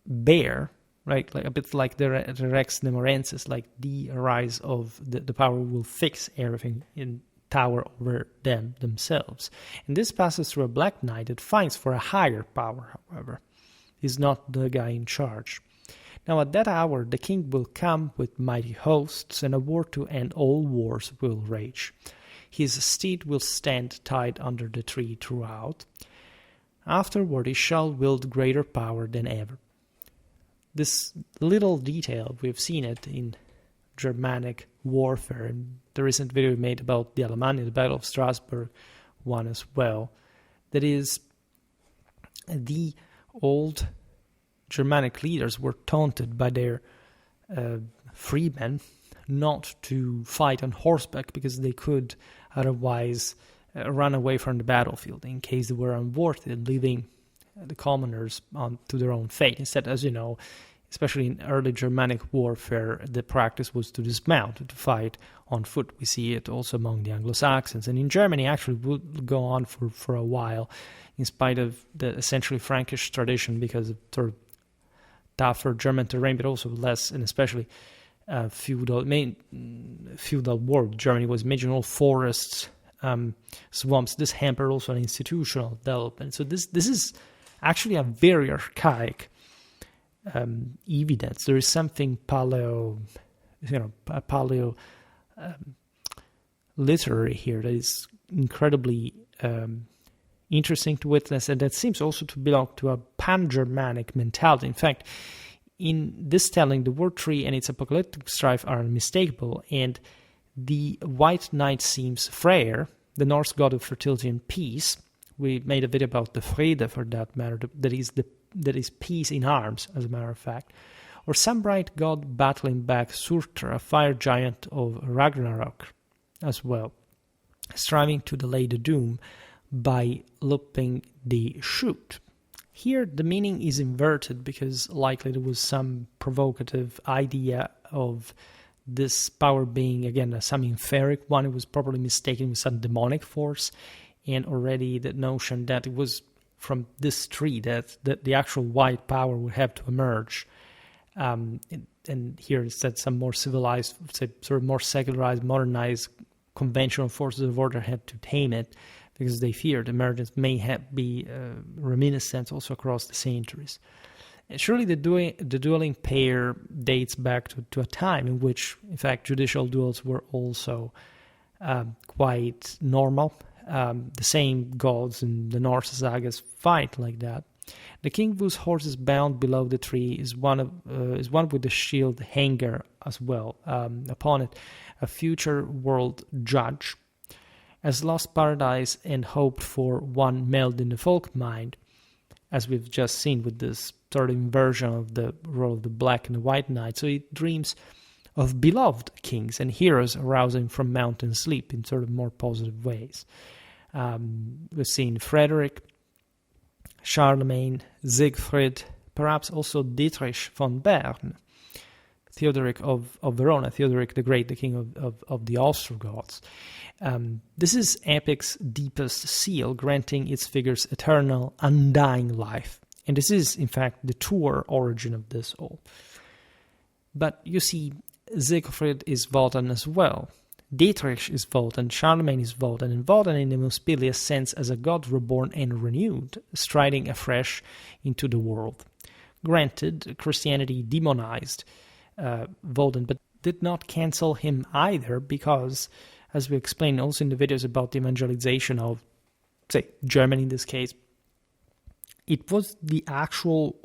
bear, right? Like a bit like the Rex Nemorensis, like the rise of the power will fix everything in tower over them themselves. And this passes through a black knight that fights for a higher power, however. He's not the guy in charge. Now at that hour the king will come with mighty hosts, and a war to end all wars will rage. His steed will stand tied under the tree throughout. Afterward he shall wield greater power than ever. This little detail, we've seen it in Germanic warfare, and the recent video we made about the Alemannia, the Battle of Strasbourg, one as well. That is, the old Germanic leaders were taunted by their freemen not to fight on horseback because they could otherwise run away from the battlefield in case they were unworthy, leaving the commoners to their own fate. Instead, as you know, especially in early Germanic warfare, the practice was to dismount, to fight on foot. We see it also among the Anglo-Saxons. And in Germany, actually, would go on for a while, in spite of the essentially Frankish tradition, because of sort of tougher German terrain, but also less, and especially feudal world. Germany was imagine all forests, swamps. This hampered also an institutional development. So this is actually a very archaic evidence. There is something paleo literary here that is incredibly interesting to witness, and that seems also to belong to a pan-Germanic mentality. In fact, in this telling, the word tree and its apocalyptic strife are unmistakable, and the white knight seems Freyr, the Norse god of fertility and peace. We made a video about the Frede, for that matter, that is peace in arms, as a matter of fact. Or some bright god battling back Surtr, a fire giant of Ragnarok, as well, striving to delay the doom by looping the shoot. Here the meaning is inverted because likely there was some provocative idea of this power being, again, some etheric one. It was probably mistaken with some demonic force, and already the notion that it was from this tree that the actual white power would have to emerge. And here instead some more civilized, say, sort of more secularized, modernized, conventional forces of order had to tame it, because they feared emergence may be reminiscent also across the centuries. Surely the dueling pair dates back to a time in which, in fact, judicial duels were also quite normal. The same gods in the Norse sagas fight like that. The king whose horse is bound below the tree is one with the shield hanger as well. Upon it, a future world judge, as lost paradise and hoped for one meld in the folk mind, as we've just seen with this sort of inversion of the role of the black and the white knight. So he dreams of beloved kings and heroes arousing from mountain sleep in sort of more positive ways. We've seen Frederick, Charlemagne, Siegfried, perhaps also Dietrich von Bern, Theodoric of Verona, Theodoric the Great, the king of the Ostrogoths. This is epic's deepest seal, granting its figures eternal, undying life. And this is, in fact, the truer origin of this all. But you see, Siegfried is Wotan as well. Dietrich is Wotan, Charlemagne is Wotan, and Wotan in the most bilious sense as a god reborn and renewed, striding afresh into the world. Granted, Christianity demonized Wotan, but did not cancel him either, because, as we explained also in the videos about the evangelization of, say, Germany in this case, it was the actual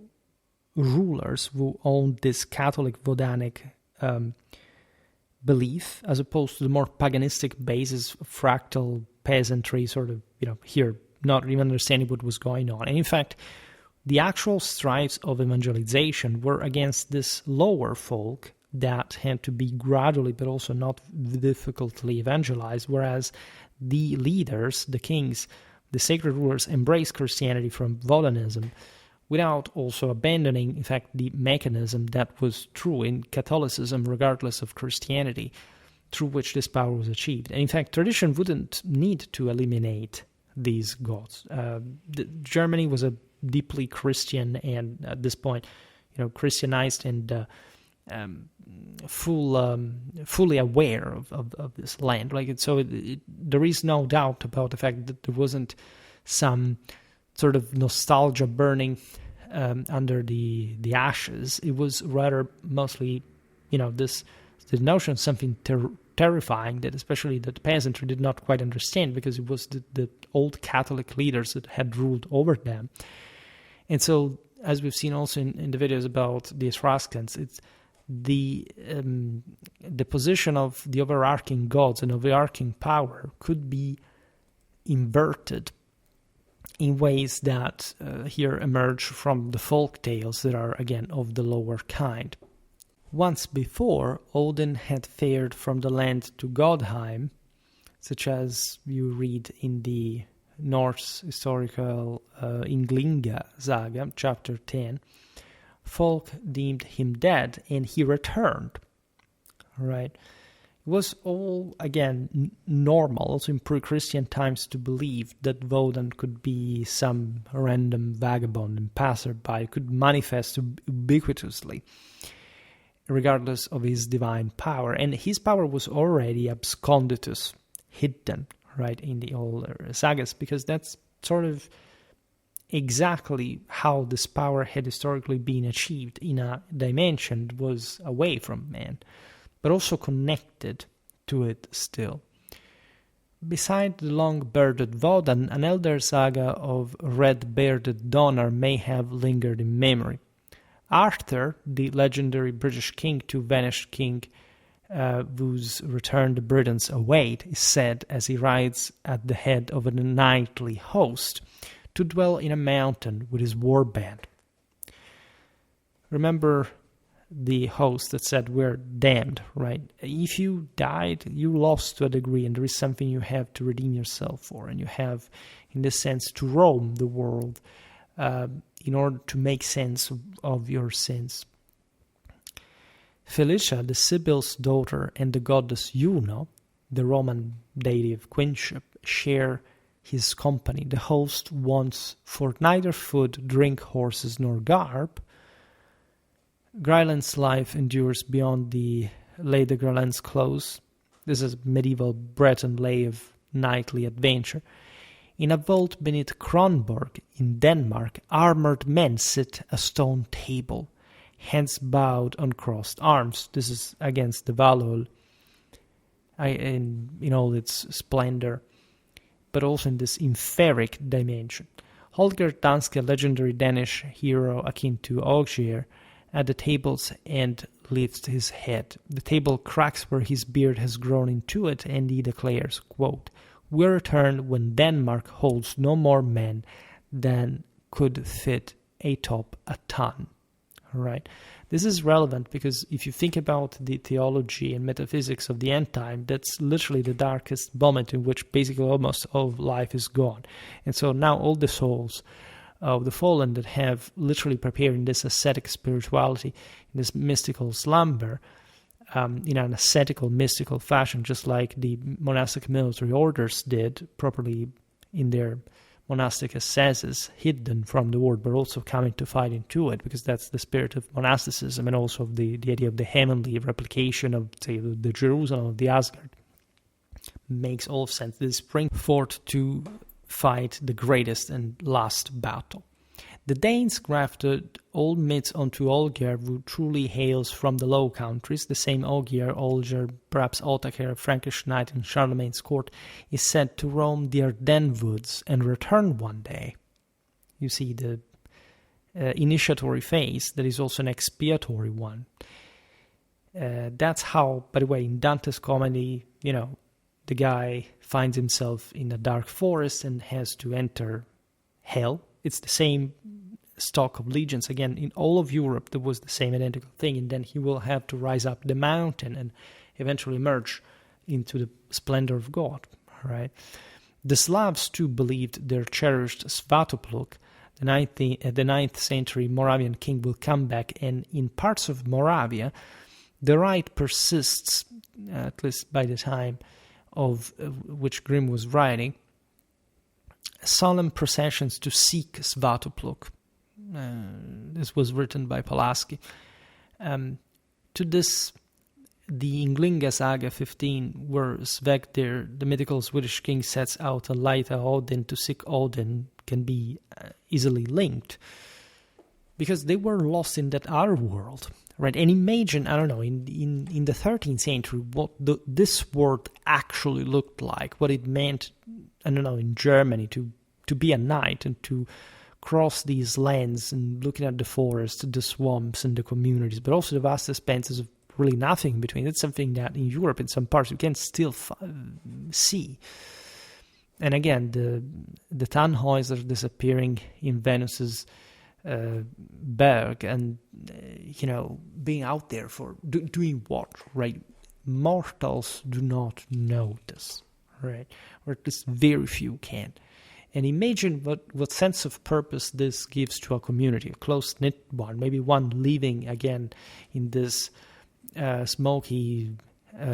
rulers who owned this Catholic Wodanic belief, as opposed to the more paganistic basis of fractal peasantry, sort of, here, not even understanding what was going on. And in fact, the actual strives of evangelization were against this lower folk that had to be gradually but also not difficultly evangelized, whereas the leaders, the kings, the sacred rulers embraced Christianity from Wodanism without also abandoning, in fact, the mechanism that was true in Catholicism, regardless of Christianity, through which this power was achieved. And in fact, tradition wouldn't need to eliminate these gods. Germany was a deeply Christian and, at this point, Christianized and fully aware of this land. There is no doubt about the fact that there wasn't some sort of nostalgia burning under the ashes. It was rather mostly, the notion of something terrifying that especially the peasantry did not quite understand, because it was the old Catholic leaders that had ruled over them. And so, as we've seen also in the videos about the Etruscans, it's the position of the overarching gods and overarching power could be inverted in ways that here emerge from the folk tales that are, again, of the lower kind. Once before, Odin had fared from the land to Godheim, such as you read in the Norse historical Ynglinga saga, chapter 10. Folk deemed him dead, and he returned. Right? It was all, again, normal, also in pre-Christian times, to believe that Wodan could be some random vagabond and passerby, could manifest ubiquitously, regardless of his divine power. And his power was already absconditus, hidden, right, in the older sagas, because that's sort of exactly how this power had historically been achieved in a dimension that was away from man, but also connected to it still. Beside the long-bearded Wodan, an elder saga of red-bearded Donner may have lingered in memory. Arthur, the legendary British king to vanished king, whose return the Britons await, is said, as he rides at the head of a knightly host, to dwell in a mountain with his war band. Remember the host that said, we're damned, right? If you died, you lost to a degree, and there is something you have to redeem yourself for, and you have, in this sense, to roam the world in order to make sense of your sins. Felicia, the Sibyl's daughter, and the goddess Juno, the Roman deity of queenship, share his company. The host wants for neither food, drink, horses, nor garb. Gryland's life endures beyond the Lay de Gryland's close. This is a medieval Breton lay of knightly adventure. In a vault beneath Kronborg in Denmark, armored men sit a stone table, heads bowed on crossed arms. This is against the Valhall in all its splendor, but also in this inferic dimension. Holgar Danske, legendary Danish hero akin to Ogier, at the tables and lifts his head. The table cracks where his beard has grown into it, and he declares, quote, "We return when Denmark holds no more men than could fit atop a ton." All right. This is relevant because if you think about the theology and metaphysics of the end time, that's literally the darkest moment in which basically almost all of life is gone. And so now all the souls of the fallen that have literally prepared in this ascetic spirituality, in this mystical slumber, in an ascetical, mystical fashion, just like the monastic military orders did, properly in their monastic ascesis, hidden from the world, but also coming to fight into it, because that's the spirit of monasticism, and also of the idea of the heavenly replication of, say, the Jerusalem of the Asgard. Makes all sense. They spring forth to fight the greatest and last battle. The Danes grafted all myths onto Olgier, who truly hails from the Low Countries. The same Ogier, Olger, perhaps Otakar, a Frankish knight in Charlemagne's court, is said to roam the Ardennes woods and return one day. You see the initiatory phase, that is also an expiatory one. That's how, by the way, in Dante's comedy, the guy finds himself in a dark forest and has to enter hell. It's the same stock of legions. Again, in all of Europe, there was the same identical thing, and then he will have to rise up the mountain and eventually emerge into the splendor of God. Right? The Slavs, too, believed their cherished Svatopluk, the 9th century Moravian king, will come back, and in parts of Moravia, the rite persists, at least by the time of which Grimm was writing, solemn processions to seek Svatopluk. This was written by Pulaski. To this, the Ynglinga Saga 15, where Svegdir, the mythical Swedish king, sets out to light Odin to seek Odin, can be easily linked, because they were lost in that other world. Right, and imagine, I don't know, in the 13th century, what this world actually looked like, what it meant, I don't know, in Germany, to be a knight and to cross these lands and looking at the forest, the swamps, and the communities, but also the vast expanses of really nothing in between. That's something that in Europe, in some parts, you can still see. And again, the Tannhäuser disappearing in Venus's Berg, and being out there for doing what, right? Mortals do not know this, right? Or at least very few can. And imagine what sense of purpose this gives to a community, a close-knit one, maybe one living again in this smoky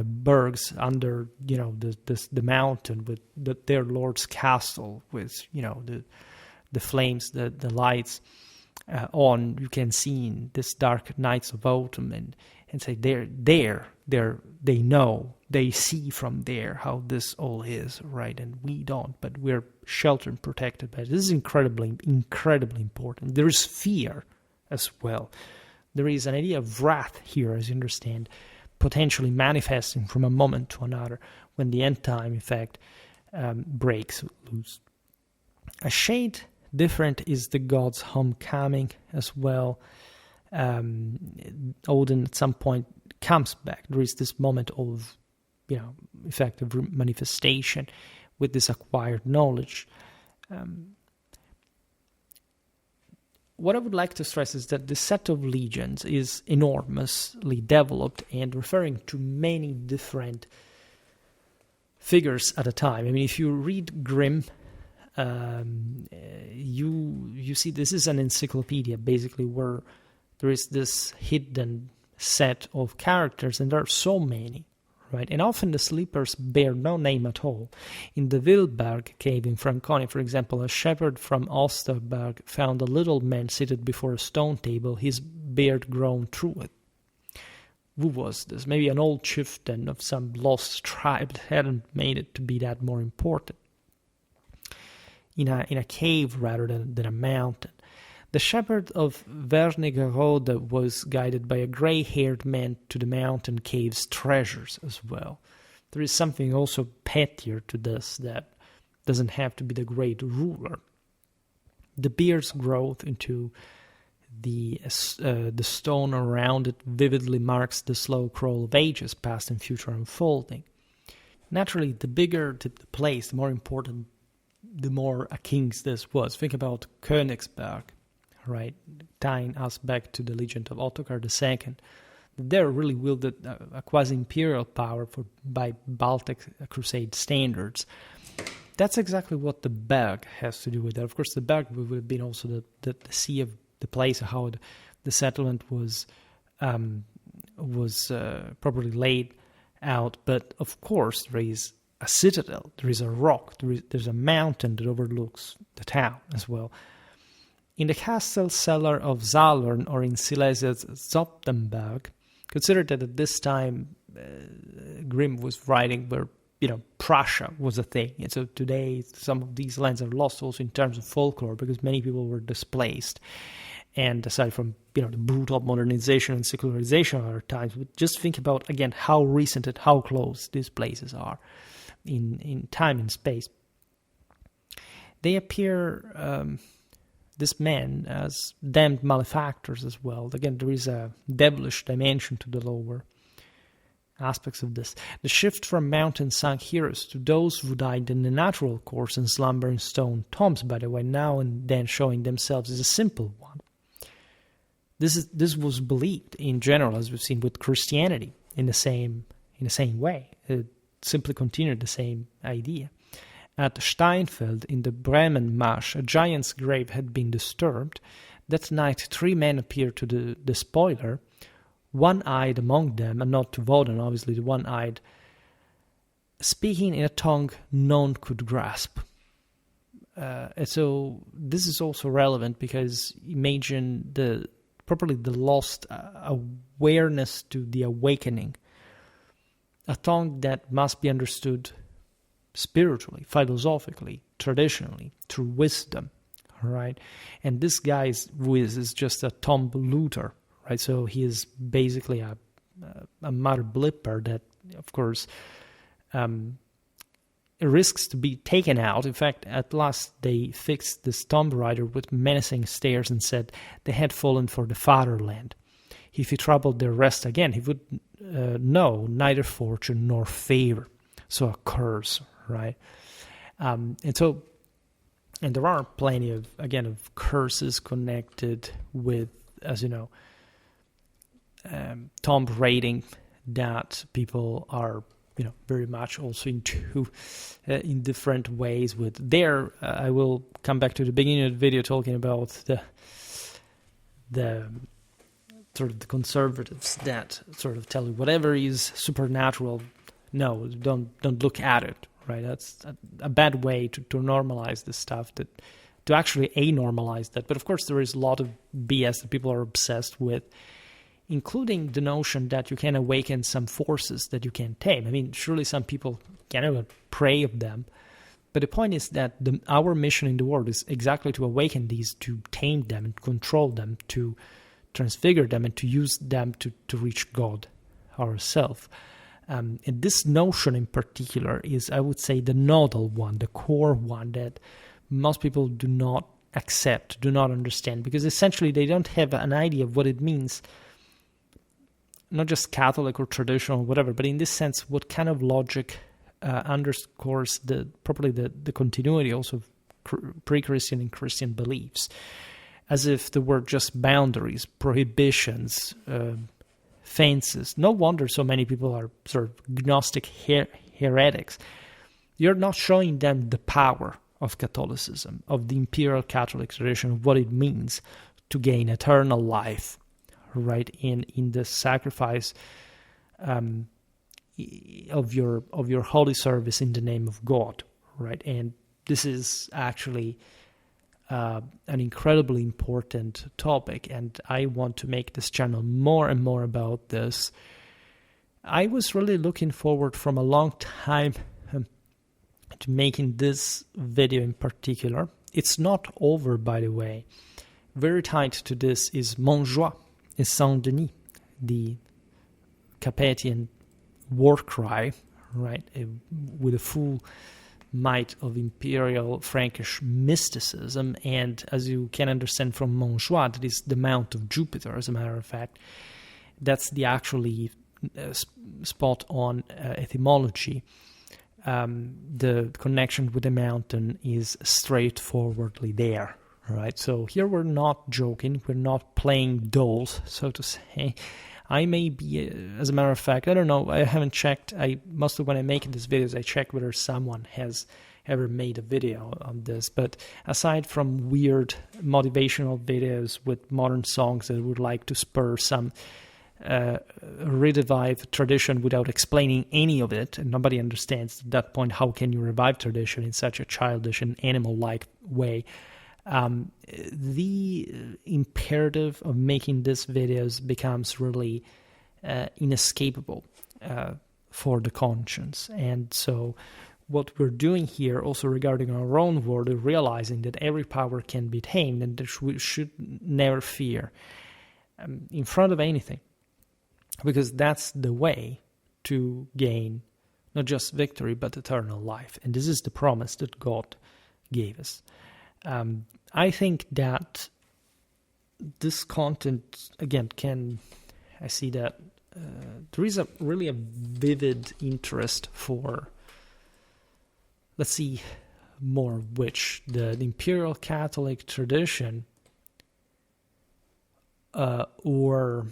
bergs under the mountain with their lord's castle, with the flames, the lights on. You can see in this dark nights of autumn and say they know, they see from there how this all is, right? And we don't, but we're sheltered and protected by it. This is incredibly, incredibly important. There is fear as well. There is an idea of wrath here, as you understand, potentially manifesting from a moment to another when the end time effect breaks loose. A shade different is the god's homecoming as well. Odin at some point comes back. There is this moment of, effective manifestation with this acquired knowledge. What I would like to stress is that the set of legends is enormously developed and referring to many different figures at a time. I mean, if you read Grimm, you see this is an encyclopedia, basically, where there is this hidden set of characters, and there are so many, right? And often the sleepers bear no name at all. In the Wilberg cave in Franconia, for example, a shepherd from Osterberg found a little man seated before a stone table, his beard grown through it. Who was this? Maybe an old chieftain of some lost tribe that hadn't made it to be that more important. In a cave rather than a mountain. The shepherd of Wernigerode was guided by a grey-haired man to the mountain cave's treasures as well. There is something also pettier to this that doesn't have to be the great ruler. The beard's growth into the stone around it vividly marks the slow crawl of ages, past and future unfolding. Naturally, the bigger the place, the more important, the more a king's this was. Think about Königsberg, right? Tying us back to the legend of Ottokar II. There really wielded a quasi-imperial power by Baltic Crusade standards. That's exactly what the Berg has to do with that. Of course, the Berg would have been also the sea of the place, how the settlement was properly laid out. But of course, there is a citadel, there is a rock, there's a mountain that overlooks the town as well. In the castle cellar of Zalern, or in Silesia's Zoptenberg, consider that at this time Grimm was writing where Prussia was a thing, and so today some of these lands are lost also in terms of folklore because many people were displaced. And aside from the brutal modernization and secularization of our times, but just think about again how recent and how close these places are in time and space. They appear, this men, as damned malefactors as well. Again, there is a devilish dimension to the lower aspects of this. The shift from mountain-sunk heroes to those who died in the natural course in slumbering stone tombs, by the way, now and then showing themselves, is a simple one. This was believed in general, as we've seen with Christianity, in the same way. It simply continued the same idea. At Steinfeld in the Bremen Marsh, a giant's grave had been disturbed. That night 3 men appeared to the spoiler, one-eyed among them, and not to Woden, obviously, the one-eyed, speaking in a tongue none could grasp. And so this is also relevant because imagine the lost awareness to the awakening. A tongue that must be understood spiritually, philosophically, traditionally, through wisdom, right? And this guy's whiz is just a tomb looter, right? So he is basically a mother blipper that, of course, risks to be taken out. In fact, at last they fixed this tomb rider with menacing stares and said they had fallen for the fatherland. If he troubled their rest again, he would know neither fortune nor favor. So a curse, right? And there are plenty of curses connected with, as you know, tomb raiding that people are very much also into in different ways with. There, I will come back to the beginning of the video talking about the sort of the conservatives that sort of tell you whatever is supernatural, no, don't look at it, right? That's a bad way to normalize this stuff, to actually anormalize that. But of course, there is a lot of BS that people are obsessed with, including the notion that you can awaken some forces that you can tame. I mean, surely some people can have a prey of them, but the point is that our mission in the world is exactly to awaken these, to tame them and control them, to transfigure them and to use them to reach God ourselves. And this notion in particular is, I would say, the nodal one, the core one that most people do not accept, do not understand, because essentially they don't have an idea of what it means, not just Catholic or traditional or whatever, but in this sense, what kind of logic underscores the continuity also of pre-Christian and Christian beliefs, as if there were just boundaries, prohibitions, fences. No wonder so many people are sort of Gnostic heretics. You're not showing them the power of Catholicism, of the imperial Catholic tradition, of what it means to gain eternal life, right, in the sacrifice of your holy service in the name of God, right? And this is actually an incredibly important topic, and I want to make this channel more and more about this. I was really looking forward from a long time to making this video in particular. It's not over, by the way. Very tied to this is Montjoie in Saint-Denis, the Capetian war cry, right, with a full might of imperial Frankish mysticism, and as you can understand from Montjoie, that is the Mount of Jupiter, as a matter of fact. That's the actually spot on etymology. The connection with the mountain is straightforwardly there, right? So here we're not joking, we're not playing dolls, so to say. I may be, as a matter of fact, I don't know, I haven't checked. Mostly when I make these videos, I check whether someone has ever made a video on this. But aside from weird motivational videos with modern songs that would like to spur some revive tradition without explaining any of it, and nobody understands at that point how can you revive tradition in such a childish and animal-like way. The imperative of making these videos becomes really inescapable for the conscience. And so what we're doing here also regarding our own world is realizing that every power can be tamed and that we should never fear in front of anything, because that's the way to gain not just victory but eternal life. And this is the promise that God gave us. I think that this content, again, I see that there is really a vivid interest for, let's see more which, the Imperial Catholic tradition or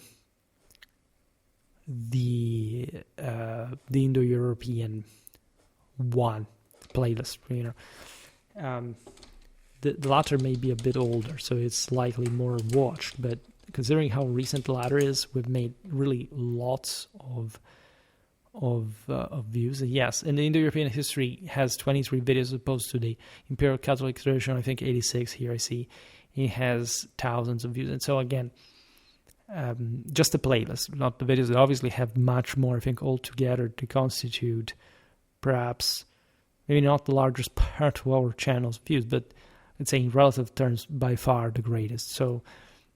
the Indo-European one playlist, the latter may be a bit older, so it's likely more watched, but considering how recent the latter is, we've made really lots of views. Yes, and the Indo-European history has 23 videos as opposed to the Imperial Catholic tradition, I think 86 here I see. It has thousands of views. And so again, just the playlist, not the videos that obviously have much more, I think, altogether to constitute perhaps, maybe not the largest part of our channel's views, but let's say in relative terms, by far the greatest. So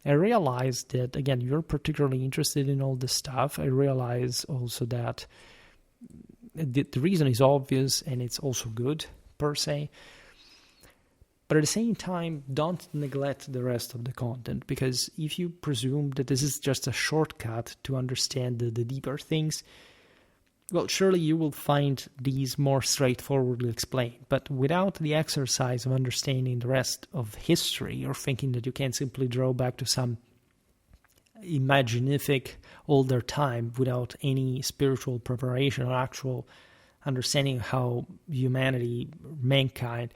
I realized that, again, you're particularly interested in all this stuff. I realize also that the reason is obvious and it's also good, per se. But at the same time, don't neglect the rest of the content, because if you presume that this is just a shortcut to understand the deeper things, well, surely you will find these more straightforwardly explained. But without the exercise of understanding the rest of history, or thinking that you can simply draw back to some imaginific older time without any spiritual preparation or actual understanding how humanity, mankind,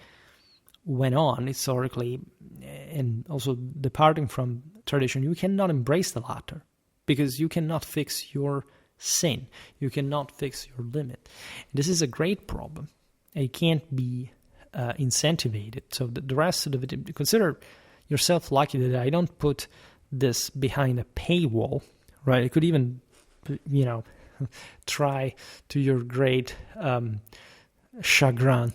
went on historically, and also departing from tradition, you cannot embrace the latter, because you cannot fix your sin. You cannot fix your limit. This is a great problem. It can't be incentivated. So the rest of the video, consider yourself lucky that I don't put this behind a paywall, right? I could even, try to your great chagrin.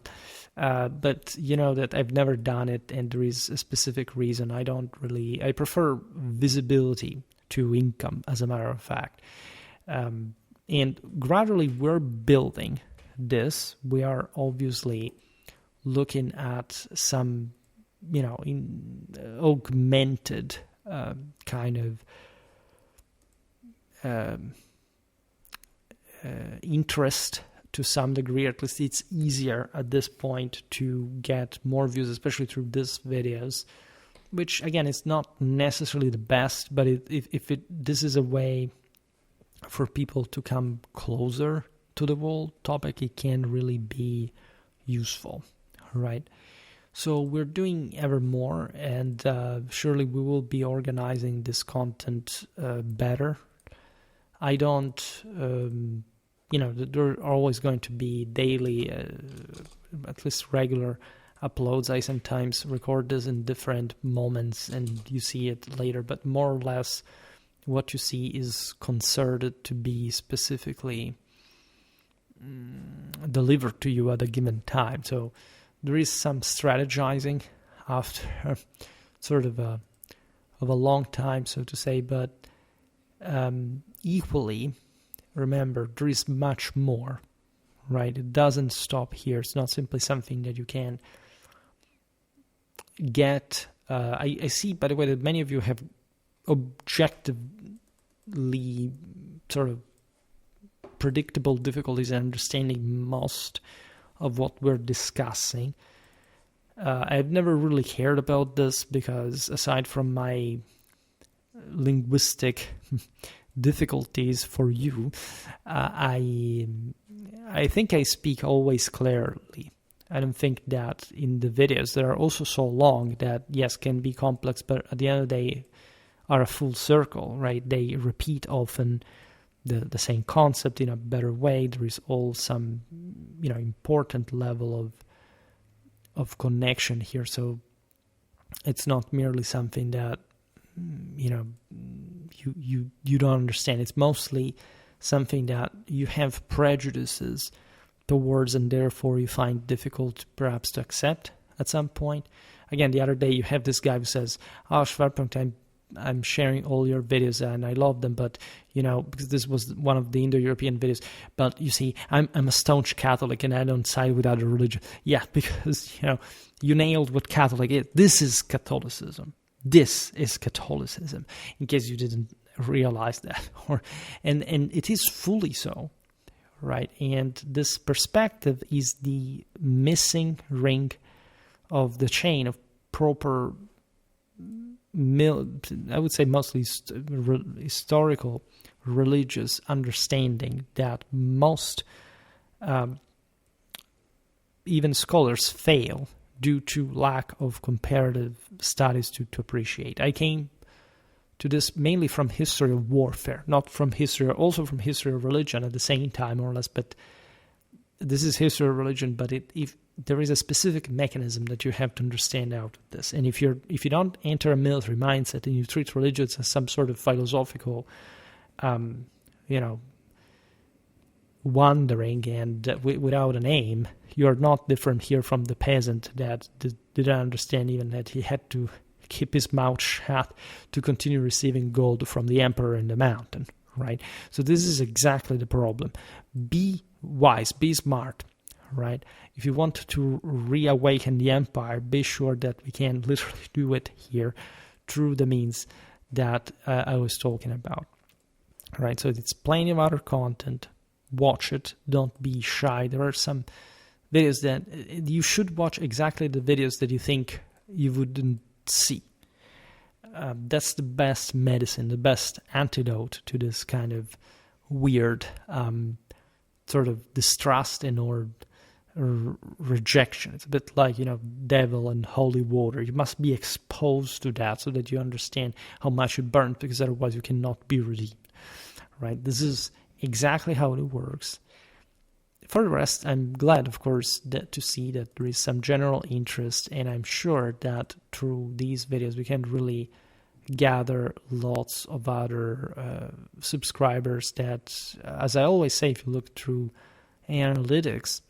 But you know that I've never done it, and there is a specific reason. I prefer visibility to income, as a matter of fact. And gradually we're building this. We are obviously looking at some, augmented kind of interest to some degree. At least it's easier at this point to get more views, especially through these videos, which again is not necessarily the best, but this is a way for people to come closer to the whole topic, it can really be useful, right? So we're doing ever more, and surely we will be organizing this content better. I don't, there are always going to be daily, at least regular uploads. I sometimes record this in different moments and you see it later, but more or less what you see is concerted to be specifically delivered to you at a given time. So there is some strategizing after sort of a long time, so to say, but equally, remember, there is much more, right? It doesn't stop here. It's not simply something that you can get. I see, by the way, that many of you have objectively sort of predictable difficulties in understanding most of what we're discussing. I've never really cared about this because aside from my linguistic difficulties for you, I think I speak always clearly. I don't think that in the videos that are also so long that, yes, can be complex, but at the end of the day are a full circle, right? They repeat often the same concept in a better way. There is all some, important level of connection here. So it's not merely something that, you don't understand. It's mostly something that you have prejudices towards and therefore you find difficult perhaps to accept at some point. Again, the other day you have this guy who says, Schwerpunkt, I'm sharing all your videos and I love them, but, because this was one of the Indo-European videos, but you see, I'm a staunch Catholic and I don't side with other religion. Yeah, because, you nailed what Catholic is. This is Catholicism. This is Catholicism, in case you didn't realize that. And it is fully so, right? And this perspective is the missing ring of the chain of proper, I would say mostly historical religious understanding that most even scholars fail due to lack of comparative studies to appreciate. I came to this mainly from history of warfare, not from history, also from history of religion at the same time, more or less, but this is history of religion, but if there is a specific mechanism that you have to understand out of this. And if you don't enter a military mindset and you treat religion as some sort of philosophical, wandering and without an aim, you're not different here from the peasant that didn't understand even that he had to keep his mouth shut to continue receiving gold from the emperor in the mountain, right? So this is exactly the problem. Be wise, be smart, right? If you want to reawaken the empire, be sure that we can literally do it here through the means that I was talking about, right? So it's plenty of other content. Watch it. Don't be shy. There are some videos that you should watch exactly the videos that you think you wouldn't see. That's the best medicine, the best antidote to this kind of weird sort of distrust and or rejection. It's a bit like, devil and holy water. You must be exposed to that so that you understand how much it burns, because otherwise you cannot be redeemed, right? This is exactly how it works. For the rest, I'm glad, of course, to see that there is some general interest, and I'm sure that through these videos we can really gather lots of other subscribers that, as I always say, if you look through analytics,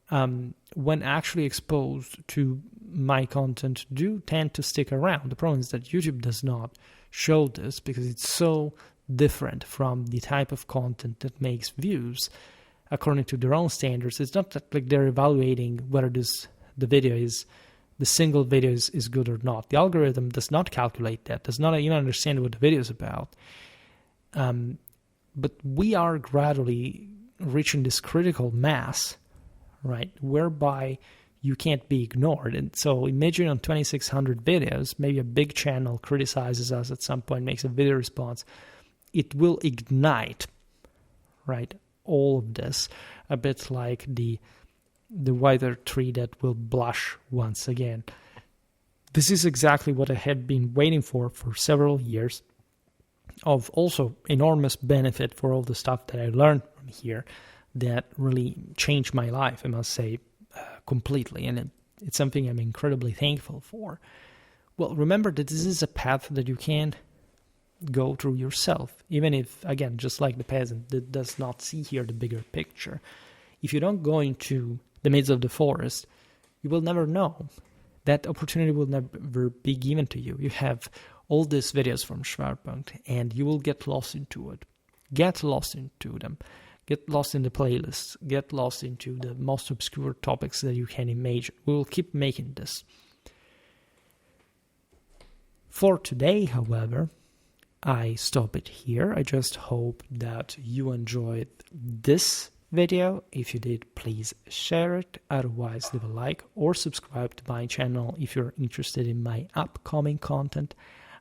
when actually exposed to my content, do tend to stick around. The problem is that YouTube does not show this because it's so different from the type of content that makes views according to their own standards. It's not that like they're evaluating whether the single video is good or not. The algorithm does not calculate that, does not even understand what the video is about. But we are gradually reaching this critical mass, right, whereby you can't be ignored. And so imagine on 2,600 videos, maybe a big channel criticizes us at some point, makes a video response. It will ignite, right, all of this, a bit like the withered tree that will blush once again. This is exactly what I had been waiting for several years, of also enormous benefit for all the stuff that I learned from here that really changed my life, I must say, completely. And it's something I'm incredibly thankful for. Well, remember that this is a path that you can go through yourself, even if, again, just like the peasant that does not see here the bigger picture. If you don't go into the midst of the forest, you will never know. That opportunity will never be given to you. You have all these videos from Schwerpunkt, and you will get lost into it. Get lost into them. get lost in the playlists, get lost into the most obscure topics that you can imagine. We will keep making this. For today, however, I stop it here. I just hope that you enjoyed this video. If you did, please share it. Otherwise, leave a like or subscribe to my channel if you're interested in my upcoming content.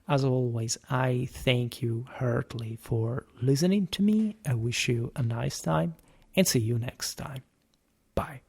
As always, I thank you heartily for listening to me. I wish you a nice time and see you next time. Bye.